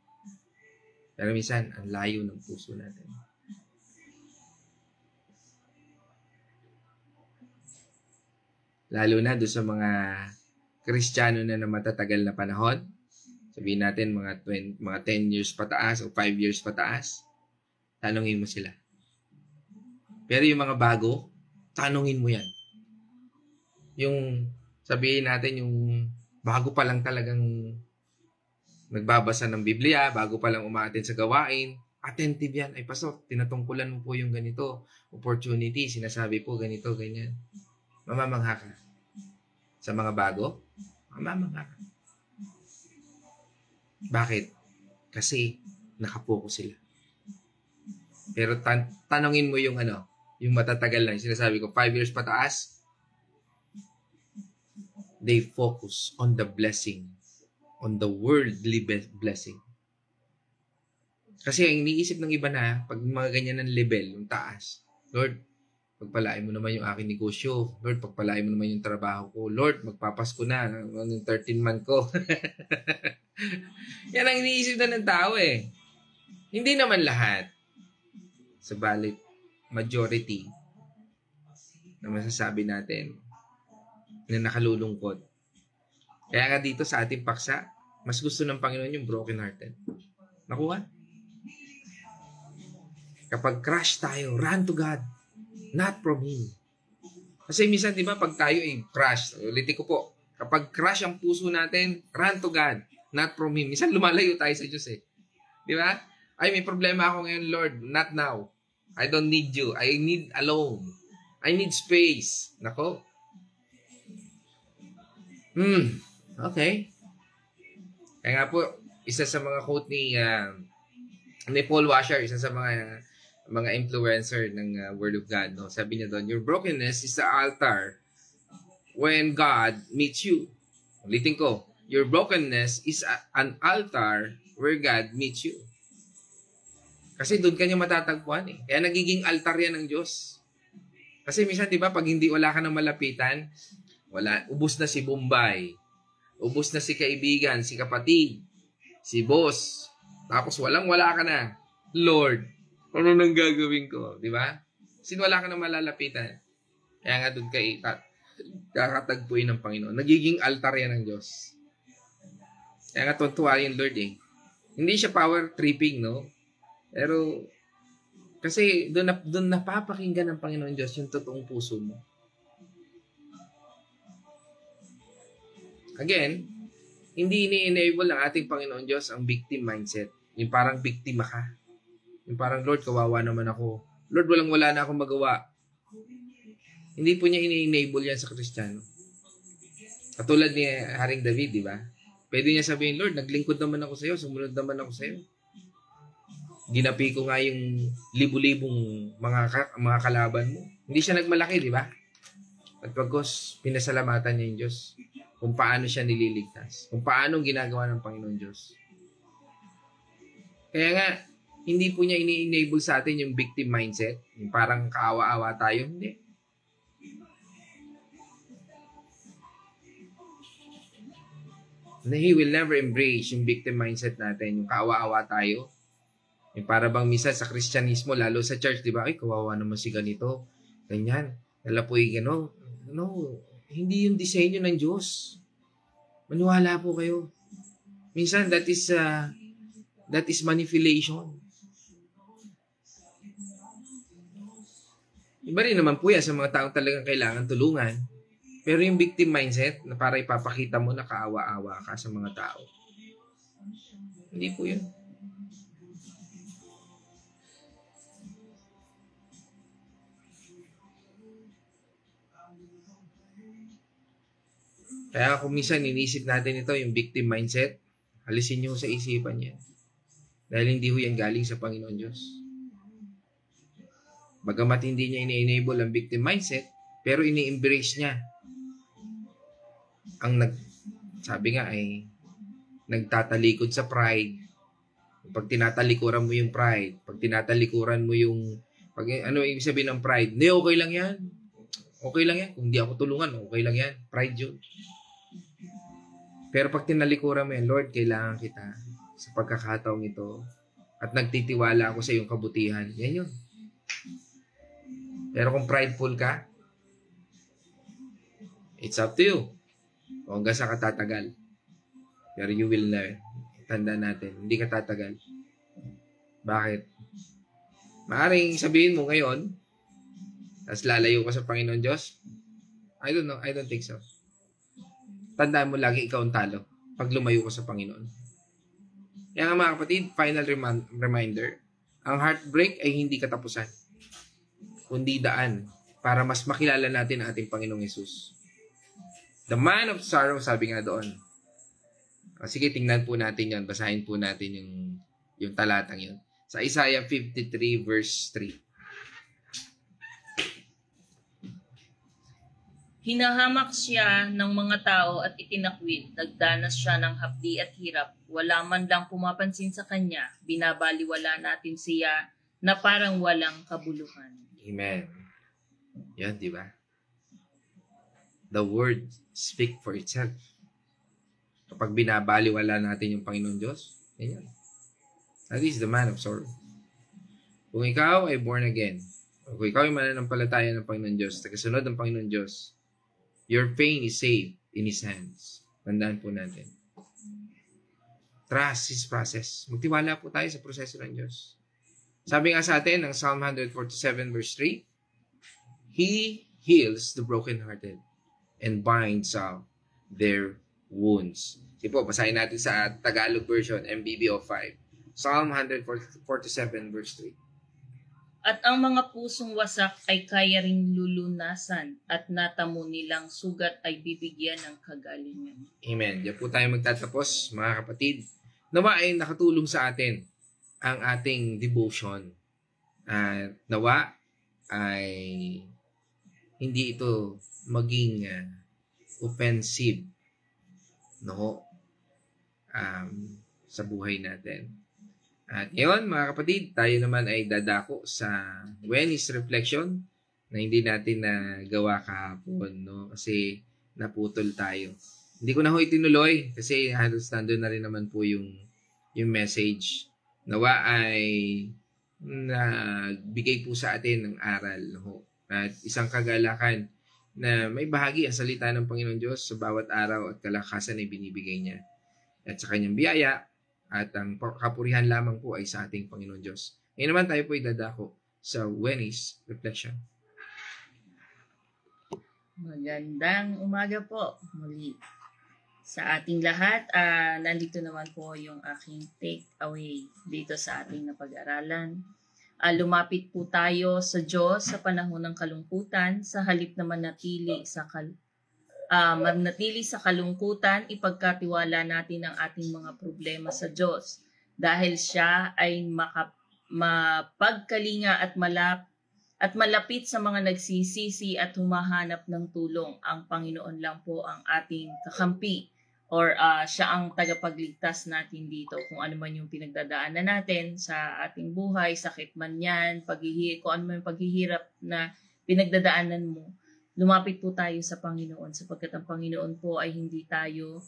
Pero minsan, ang layo ng puso natin. Lalo na doon sa mga Kristiyano na matatagal na panahon. Sabihin natin mga 10 years pataas o 5 years pataas. Tanungin mo sila. Pero yung mga bago, tanungin mo yan. Yung sabihin natin yung bago pa lang talagang nagbabasa ng Biblia, bago pa lang umaattend sa gawain, attentive yan. Ay, pastor, tinatungkulan mo po yung ganito. Opportunity, sinasabi po ganito, ganyan. Mamamangha ka. Sa mga bago, mamamangha ka. Bakit? Kasi nakapokus sila. Pero tanongin mo yung yung matatagal lang. Sinasabi ko, 5 years pataas, they focus on the blessing, on the worldly blessing. Kasi ang iniisip ng iba na, pag mga ganyan ng level, yung taas, Lord, pagpalain mo naman yung aking negosyo. Lord, pagpalain mo naman yung trabaho ko. Lord, magpapasko na ng 13-month ko. Yan ang iniisip na ng tao eh. Hindi naman lahat. Subalit, majority na masasabi natin na nakalulungkot Kaya nga dito sa ating paksa, mas gusto ng Panginoon yung broken-hearted. Nakuha? Kapag crush tayo, run to God, not from Him. Kasi minsan, di ba, pag tayo ay crush, ulitin ko po, kapag crush ang puso natin, run to God, not from Him. Minsan lumalayo tayo sa Diyos eh. Di ba? Ay, may problema ako ngayon, Lord. Not now. I don't need you. I need alone. I need space. Nako. Okay. Kaya nga po, isa sa mga quote ni Paul Washer, isa sa mga influencer ng Word of God, no? Sabi niya doon, your brokenness is the altar when God meets you. Ulitin ko, your brokenness is an altar where God meets you. Kasi doon kanya matatagpuan eh. Kaya nagiging altar yan ng Diyos. Kasi minsan, di ba, pag hindi wala ka ng malapitan, ubus na si Bombay, ubus na si kaibigan, si kapatid, si boss, tapos wala ka na. Lord, ano nang gagawin ko? Di ba? Kasi wala ka ng malalapitan. Kaya nga doon kakatagpuin ng Panginoon. Nagiging altar yan ng Diyos. Kaya nga tuntua yung Lord eh. Hindi siya power tripping, no? Pero, kasi doon napapakinggan ng Panginoon Diyos yung totoong puso mo. Again, hindi ini-enable ng ating Panginoon Diyos ang victim mindset. Yung parang biktima ka. Yung parang, Lord, kawawa naman ako. Lord, wala na akong magawa. Hindi po niya ini-enable yan sa Kristiyano. Katulad ni Haring David, di ba? Pwede niya sabihin, Lord, naglingkod naman ako sa iyo, sumunod naman ako sa iyo. Ginapi ko nga yung libu-libong mga kalaban mo. Hindi siya nagmalaki, di ba? At pagkos, pinasalamatan niya yung Diyos kung paano siya nililigtas, kung paano ginagawa ng Panginoon Diyos. Kaya nga, hindi po niya ini-enable sa atin yung victim mindset, yung parang kaawa-awa tayo. Hindi. He will never embrace yung victim mindset natin, yung kaawa-awa tayo. Yung para bang misa sa Kristyanismo, lalo sa church, di ba? Ay, kawawa naman si ganito. Ganyan. Nalapoy gano. No, hindi yung disenyo ng Diyos. Maniwala po kayo. Minsan, that is manipulation. Iba rin naman po yan sa mga taong talagang kailangan tulungan. Pero yung victim mindset, na para ipapakita mo na kaawa-awa ka sa mga tao. Hindi po yun. Kaya kung minsan inisip natin ito, yung victim mindset, alisin nyo sa isipan yan. Dahil hindi ho yan galing sa Panginoon Diyos. Bagamat hindi niya ini-enable ang victim mindset, pero ini-embrace niya ang sabi nga ay nagtatalikod sa pride. Pag tinatalikuran mo yung pride, pag tinatalikuran mo yung, ano ibig sabihin ng pride? Hindi, okay lang yan. Okay lang yan. Kung di ako tulungan, okay lang yan. Pride yun. Pero pag tinalikuran mo yan, Lord, kailangan kita sa pagkakataong ito at nagtitiwala ako sa iyong kabutihan. Yan yun. Pero kung prideful ka, it's up to you. O hanggang sa katatagal. Pero you will learn. Tanda natin, hindi ka tatagal. Bakit? Maaring sabihin mo ngayon, tapos lalayo ka sa Panginoon Diyos? I don't know. I don't think so. Tandaan mo lagi ikaw ang talo pag lumayo ka sa Panginoon. Kaya nga mga kapatid, final reminder, ang heartbreak ay hindi katapusan, kundi daan para mas makilala natin ang ating Panginoong Hesus. The man of sorrow, sabi nga doon. Sige, tingnan po natin yan. Basahin po natin yung talatang yun. Sa Isaiah 53 verse 3. Hinahamak siya ng mga tao at itinakwil. Nagdanas siya ng hapdi at hirap. Wala man lang pumapansin sa kanya. Binabaliwala natin siya na parang walang kabuluhan. Amen. Yan, di ba? The word speak for itself. Kapag binabaliwala natin yung Panginoon Diyos, yan. That is the man of sorrow. Kung ikaw ay born again, kung ikaw ay mananampalataya ng Panginoon Diyos, tagasunod ng Panginoon Diyos, your pain is safe in His hands. Tandaan po natin. Trust His process. Magtiwala po tayo sa proseso ng Diyos. Sabi nga sa atin ng Psalm 147 verse 3, He heals the brokenhearted and binds up their wounds. Sige po, basahin natin sa Tagalog version, MBBO5. Psalm 147 verse 3. At ang mga pusong wasak ay kaya ring lulunasan at natamo nilang sugat ay bibigyan ng kagalingan. Amen. Diyan po tayo magtatapos, mga kapatid. Nawa ay nakatulong sa atin ang ating devotion. Nawa ay hindi ito maging offensive, no? Sa buhay natin. At ngayon, mga kapatid, tayo naman ay dadako sa Wednesday reflection na hindi natin nagawa kahapon, no? Kasi naputol tayo. Hindi ko na ho itinuloy kasi halos nandun na rin naman po yung message. Nawa ay nagbigay po sa atin ng aral, no? At isang kagalakan na may bahagi ang salita ng Panginoon Diyos sa bawat araw at kalakasan ay binibigay niya. At sa kanyang biyaya, at ang kapurihan lamang po ay sa ating Panginoon Diyos. Ngayon naman tayo po ay dadako sa Wednesday reflection. Magandang umaga po muli sa ating lahat. Nandito naman po yung aking take away dito sa ating napag-aralan. Lumapit po tayo sa Diyos sa panahon ng kalungkutan sa halip na manatili sa kalungkutan, ipagkatiwala natin ang ating mga problema sa Diyos dahil siya ay mapagkalinga at malapit sa mga nagsisisi at humahanap ng tulong. Ang Panginoon lang po ang ating kakampi or siya ang tagapagligtas natin dito kung ano man yung pinagdadaanan natin sa ating buhay, sakit man yan, kung ano man yung paghihirap na pinagdadaanan mo. Lumapit po tayo sa Panginoon sapagkat ang Panginoon po ay hindi tayo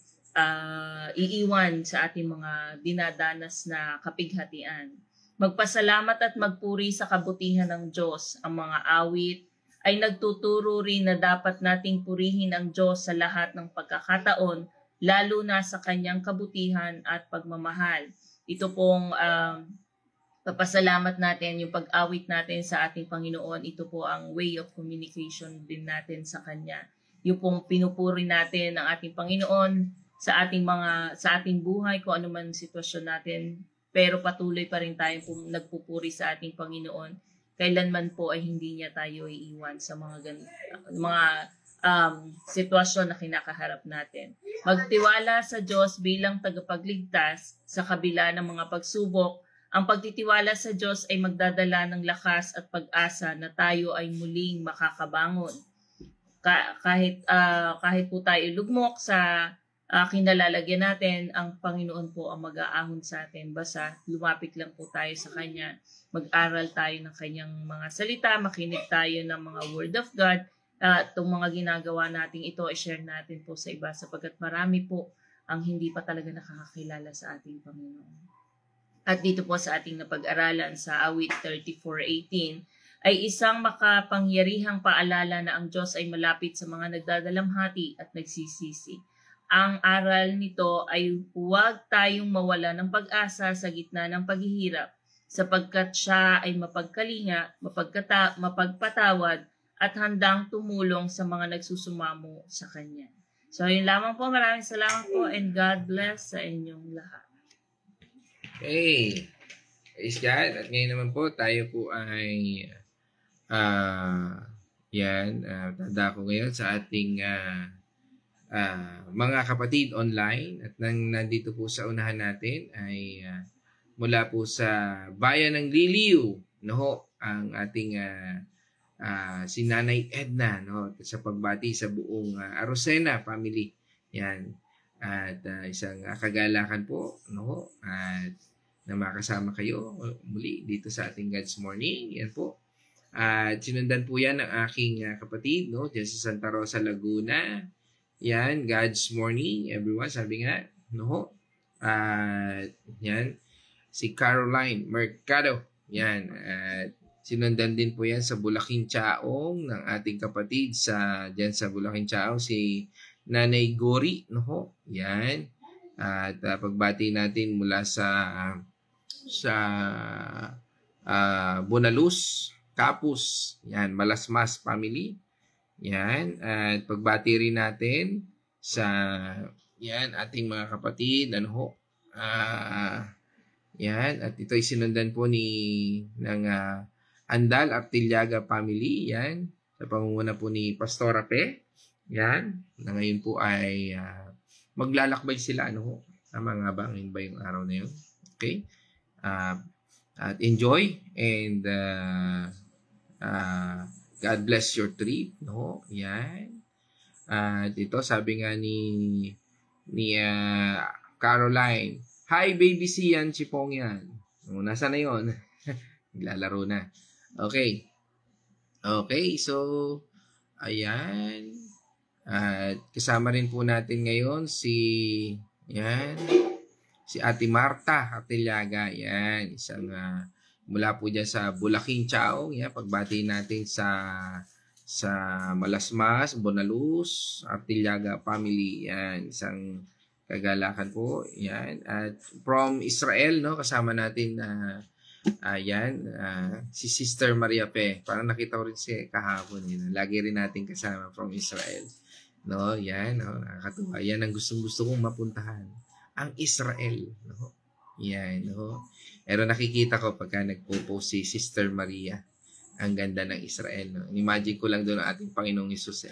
iiwan sa ating mga dinadanas na kapighatian. Magpasalamat at magpuri sa kabutihan ng Diyos. Ang mga awit ay nagtuturo rin na dapat nating purihin ang Diyos sa lahat ng pagkakataon, lalo na sa kanyang kabutihan at pagmamahal. Ito pong papasalamat natin, yung pag-awit natin sa ating Panginoon, ito po ang way of communication din natin sa Kanya. Yung pong pinupuri natin ang ating Panginoon sa ating buhay, kung ano man sitwasyon natin, pero patuloy pa rin tayong nagpupuri sa ating Panginoon. Kailanman po ay hindi niya tayo iiwan sa mga sitwasyon na kinakaharap natin. Magtiwala sa Diyos bilang tagapagligtas sa kabila ng mga pagsubok. Ang pagtitiwala sa Diyos ay magdadala ng lakas at pag-asa na tayo ay muling makakabangon. Kahit po tayo lugmok sa kinalalagyan natin, ang Panginoon po ang mag-aahon sa atin. Basta lumapit lang po tayo sa Kanya, mag-aral tayo ng Kanyang mga salita, makinig tayo ng mga Word of God, itong mga ginagawa natin ito, i-share natin po sa iba sapagkat marami po ang hindi pa talaga nakakakilala sa ating Panginoon. At dito po sa ating napag-aralan sa awit 34:18 ay isang makapangyarihang paalala na ang Diyos ay malapit sa mga nagdadalamhati at nagsisisi. Ang aral nito ay huwag tayong mawala ng pag-asa sa gitna ng paghihirap sapagkat siya ay mapagkalinga, mapagpatawad at handang tumulong sa mga nagsusumamo sa Kanya. So yun lamang po. Maraming salamat po and God bless sa inyong lahat. Okay. Praise God. At ngayon naman po, tayo po ay dadako ngayon sa ating mga kapatid online. At nandito po sa unahan natin ay mula po sa bayan ng Liliw, no, ang ating si Nanay Edna, no, sa pagbati sa buong Arosena family. Yan. At isang kagalakan po, no, at na makasama kayo muli dito sa ating God's Morning. Yan po. At sinundan po yan ng aking kapatid, no, dyan sa Santa Rosa, Laguna. Yan, God's Morning, everyone. Sabi nga, no, at yan, si Caroline Mercado. Yan, at sinundan din po yan sa Bulaking Chaong ng ating kapatid dyan sa Bulaking Chaong, si Nanay Gori, no? Yan. At pagbati natin mula sa Bonaluz, Kapus, yan, Malasmas family. Yan. At pagbati rin natin sa yan, ating mga kapatid, ano ho. Yan, at ito ay sinundan po ng Andal Artillaga family, yan, sa pamumuno po ni Pastora Pe, yan, na ngayon po ay maglalakbay sila, ano ho, tama nga ba, ngayon ba yung araw na yun? Okay, at enjoy, and God bless your trip, no, yan, at ito, sabi nga ni Caroline, hi baby si yan, Chipong yan. Nasa na yun? Naglalaro na. Okay. Okay, so, ayan. At kasama rin po natin ngayon si Ate Marta Artillaga. Yan, isang mula po dyan sa Bulaking Chaong. Yan, pagbati natin sa Malasmas, Bonaluz, Artillaga family. Yan, isang kagalakan po. Yan. At from Israel, no, kasama natin si Sister Maria Pe. Parang nakita ko rin siya kahapon. Yun. Lagi rin natin kasama from Israel. No, yan, no, nakakatuwa. Yan ang gustong-gusto kong mapuntahan. Ang Israel, no. Yan, no. Pero nakikita ko pagka nagpo-post si Sister Maria. Ang ganda ng Israel, no? Imagine ko lang doon ang ating Panginoong Hesus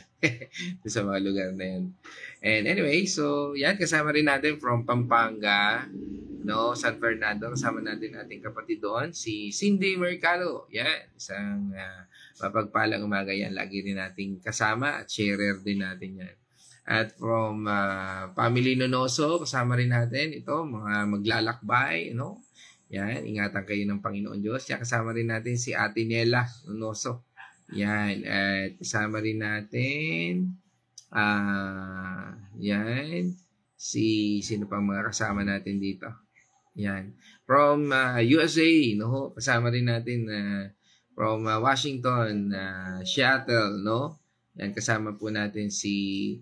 sa mga lugar na yan. And anyway, so yan, kasama rin natin from Pampanga, no, San Fernando, kasama natin ating kapatid doon, si Cindy Mercado. Yan, isang mapagpalang umaga yan. Lagi rin nating kasama at sharer din natin yan. At from Family Nonoso, kasama rin natin ito, mga maglalakbay, no? Yan, ingatan kayo ng Panginoon Diyos. Yan, kasama rin natin si Ate Nela Nonoso. Yan, at kasama rin natin yan, sino pang mga kasama natin dito. Yan, from USA, no? Kasama rin natin from Washington, Seattle, no? Yan, kasama po natin si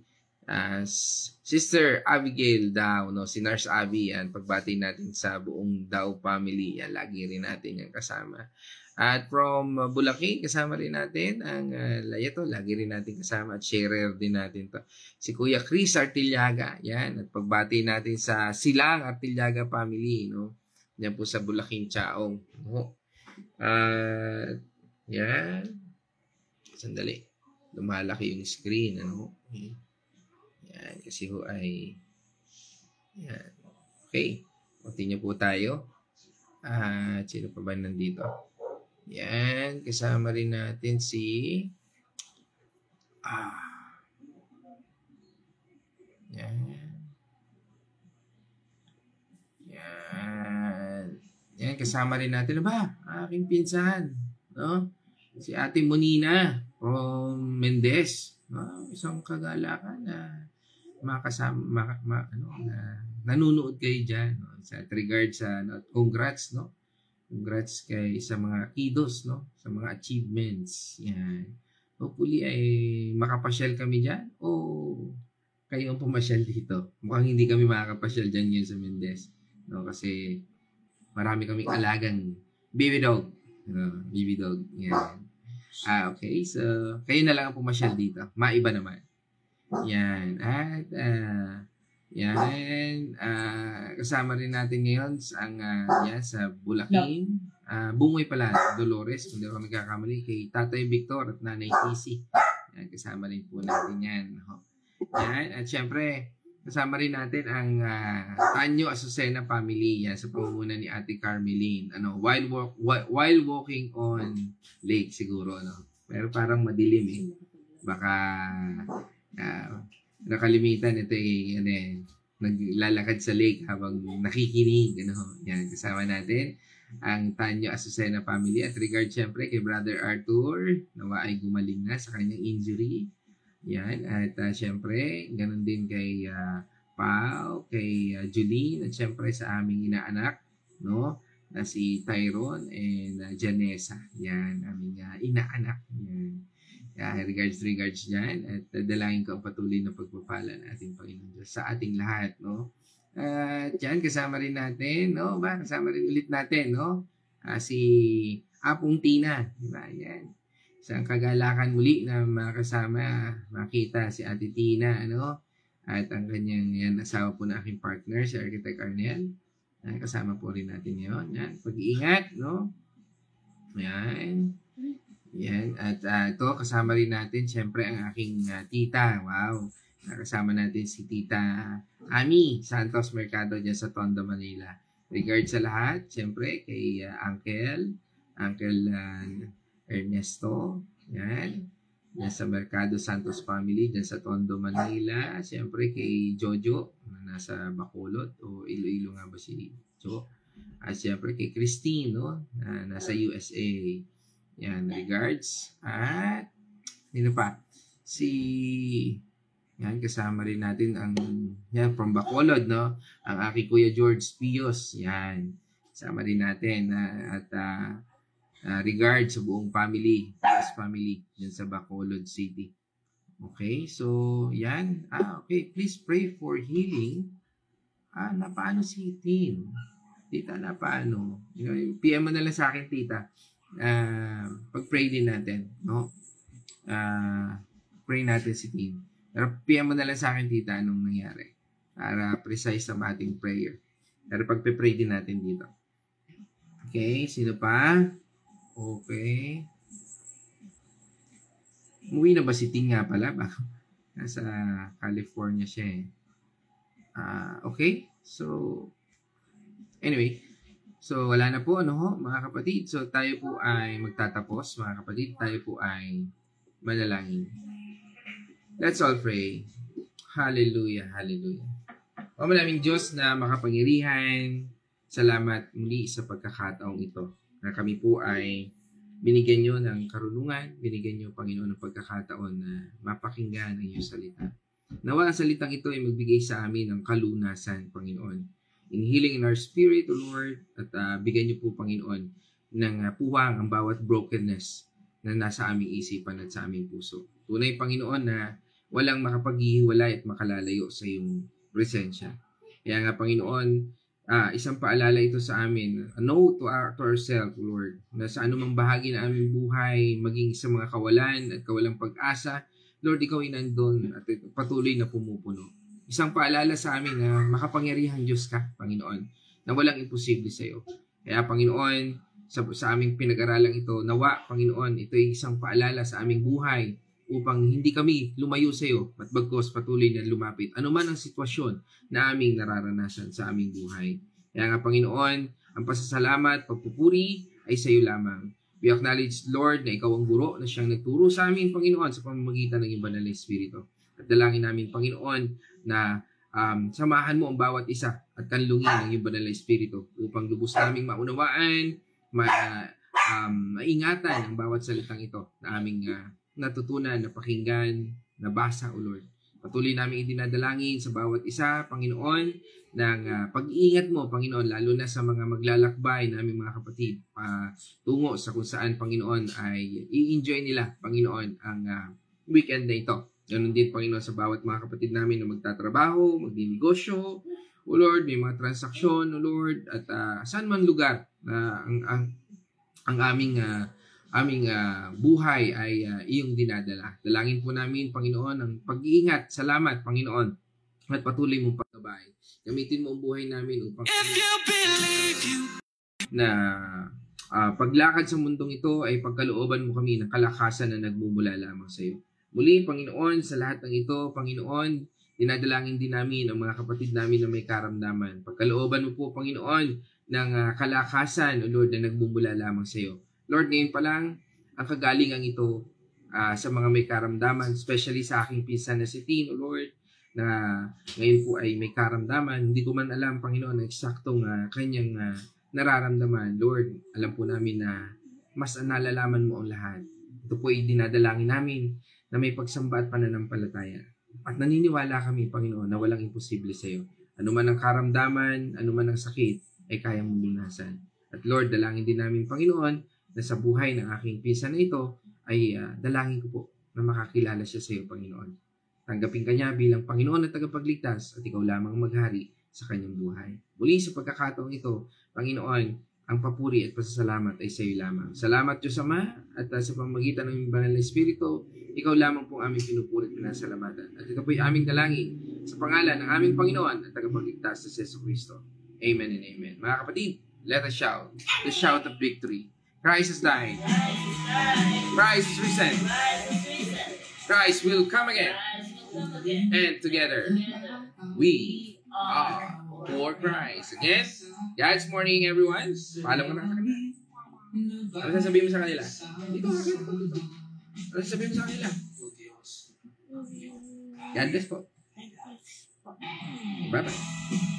Sister Abigail Dao, no, si Nurse Abby, yan, pagbati natin sa buong Dao family, yan, lagi rin natin yan kasama. At from Bulaking, kasama rin natin ang Layato, lagi rin natin kasama at sharer din natin to. Si Kuya Chris Artillaga, yan, at pagbati natin sa Silang Artillaga family, no, yan po sa Bulaking Chaong, no. Yan, sandali, lumalaki yung screen, ano, yan, kasi ho ay yan. Okay. Continue po tayo. Sino pa ba nandito? Yan. Kasama rin natin si yan. Yan. Yan. Kasama rin natin. Ba? Aking pinsan. No? Si Ate Monina from Mendez. No? Isang kagalakan na makasama nanonood kayo diyan, no? Sa regards sa congrats, no, congrats kay sa mga kiddos, no, sa mga achievements. Yan, hopefully ay makapasyal kami diyan o kayo ang pumasyal dito. Mukhang hindi kami makakapasyal diyan ngayon sa Mendez, no, kasi marami kaming alagang baby dog, no, baby dog. Yan. Okay, so kayo na lang ang pumasyal dito, maiba naman. Yan. At kasama rin natin ngayon ang yan, sa Bulaking. Bungoy pala, Dolores, kung di ako nagkakamali, kay Tatay Victor at Nanay Casey. Yan, kasama rin po natin yan. Yan. At syempre, kasama rin natin ang Tanyo Azucena family, yan, sa pamumuno ni Ate Carmeline. While walking on lake siguro, no? Pero parang madilim eh. Baka nakalimitan ito naglalakad sa lake habang nakikinig, ano. Yan, kasama natin ang Tanyo Azucena family at regard syempre kay Brother Arthur, nawa ay gumaling na sa kanyang injury. Yan, at syempre ganun din kay Pao, kay Julene, at syempre sa aming inaanak, no, na si Tyrone and Janessa. Yan, aming inaanak. Yan. Regards dyan. At dalangin ko ang patuloy na pagpapala ng ating Panginoon Diyos sa ating lahat, no? At dyan, kasama rin natin, no? Kasama rin ulit natin, no? Si Apong Tina, di ba? Yan. Isang kagalakan muli na makasama, makita si Ate Tina, no? At ang kanyang yan, asawa po na aking partner, si Architect Arnel. Kasama po rin natin yun. Yan. Pag-iingat, no? Yan. Yan. At ito, kasama rin natin, syempre, ang aking tita. Wow. Kasama natin si Tita Ami Santos Mercado dyan sa Tondo, Manila. Regards sa lahat, syempre, kay Uncle Ernesto. Yan. Yan sa Mercado Santos family, dyan sa Tondo, Manila. Siyempre kay Jojo, na nasa Bacolod, o Iloilo nga ba si Jo? At siyempre kay Christine, no? Na nasa USA. Yan, regards. At, sino pa? Yan, kasama rin natin ang, yan, from Bacolod, no? Ang aking Kuya George Pios. Yan, kasama rin natin. Regards sa buong family, dyan sa Bacolod City. Okay, so yan. Okay, please pray for healing. Napaano si Tin? Tita, napaano? PM mo na lang sa akin, tita. Pag-pray din natin, no? Pray natin si Tin. Pero PM mo na lang sa akin, tita, anong nangyari. Para precise ang ating prayer. Pero pag-pray din natin dito. Okay, sino pa? Okay. Umuwi na ba si Ting nga pala? Nasa California siya eh. Okay. So, anyway. So, wala na po, mga kapatid. So, tayo po ay magtatapos, mga kapatid. Tayo po ay manalangin. Let's all pray. Hallelujah, hallelujah. O maraming Diyos na makapangyarihan, salamat muli sa pagkakataong ito. Na kami po ay binigyan nyo ng karunungan, binigyan nyo, Panginoon, ng pagkakataon na mapakinggan ang iyong salita. Nawa ang salitang ito ay magbigay sa amin ng kalunasan, Panginoon. In healing in our spirit, O Lord, at bigyan nyo po, Panginoon, ng puwang ang bawat brokenness na nasa aming isipan at sa aming puso. Tunay, Panginoon, na walang makapaghihiwalay at makalalayo sa iyong presensya. Kaya nga, Panginoon, isang paalala ito sa amin, a note to ourselves, Lord, na sa anumang bahagi na aming buhay, maging sa mga kawalan at kawalang pag-asa, Lord, ikaw ay nandun at patuloy na pumupuno. Isang paalala sa amin na makapangyarihang Diyos ka, Panginoon, na walang imposible sa iyo. Kaya, Panginoon, sa aming pinag-aralang ito, nawa, Panginoon, ito ay isang paalala sa aming buhay upang hindi kami lumayo sa iyo at bagkos patuloy na lumapit. Ano man ang sitwasyon na aming nararanasan sa aming buhay. Kaya nga, Panginoon, ang pasasalamat, pagpupuri ay sa iyo lamang. We acknowledge, Lord, na ikaw ang guro na siyang nagturo sa amin, Panginoon, sa pamamagitan ng iyong banal na Espiritu. At dalangin namin, Panginoon, na samahan mo ang bawat isa at kanlungin ng iyong banal na Espiritu upang lubos naming maunawaan, maingatan ang bawat salitang ito na aming natutunan, napakinggan, nabasa, O Lord. Patuloy namin idinadalangin sa bawat isa, Panginoon, ng pag-iingat mo, Panginoon, lalo na sa mga maglalakbay na aming mga kapatid, tungo sa kung saan, Panginoon, ay i-enjoy nila, Panginoon, ang weekend na ito. Ganun din, Panginoon, sa bawat mga kapatid namin na magtatrabaho, magdinegosyo, O Lord, may mga transaksyon, O Lord, at saan man lugar na ang aming buhay ay iyong dinadala. Dalangin po namin, Panginoon, ang pag-iingat. Salamat, Panginoon, at patuloy mong pagkabay. Gamitin mo ang buhay namin upang na paglakad sa mundong ito ay pagkalooban mo kami ng kalakasan na nagmumula lamang sa iyo. Muli, Panginoon, sa lahat ng ito, Panginoon, dinadalangin din namin ang mga kapatid namin na may karamdaman. Pagkalooban mo po, Panginoon, ng kalakasan, O Lord, na nagmumula lamang sa iyo. Lord, ngayon pa lang, ang kagalingan ito sa mga may karamdaman, especially sa aking pinsan na si Tin, O Lord, na ngayon po ay may karamdaman. Hindi ko man alam, Panginoon, ang eksaktong kanyang nararamdaman. Lord, alam po namin na mas nalalaman mo ang lahat. Ito po ay dinadalangin namin na may pagsamba at pananampalataya. At naniniwala kami, Panginoon, na walang imposible sa iyo. Ano man ang karamdaman, ano man ang sakit, ay kaya mong lunasan. At Lord, dalangin din namin, Panginoon, na sa buhay ng aking pinsan na ito, ay dalangin ko po na makakilala siya sa iyo, Panginoon. Tanggapin ka niya bilang Panginoon at tagapagligtas at ikaw lamang maghari sa kanyang buhay. Muli sa pagkakataong ito, Panginoon, ang papuri at pasasalamat ay sa iyo lamang. Salamat Diyos Ama at sa pamamagitan ng banal na Espiritu, ikaw lamang pong aming pinupuri at pinasalamatan. At ito po'y aming dalangin sa pangalan ng aming Panginoon at tagapagligtas sa Yesu Cristo. Amen and amen. Mga kapatid, let us shout the shout of victory. Christ has died. Christ is risen. Christ will come again. And together, we are for Christ. Again, God's morning, everyone. Paalam ka na kanila. Ano sasabihin mo sa kanila? Dito. Ano sasabihin mo sa kanila? God bless po. Bye-bye.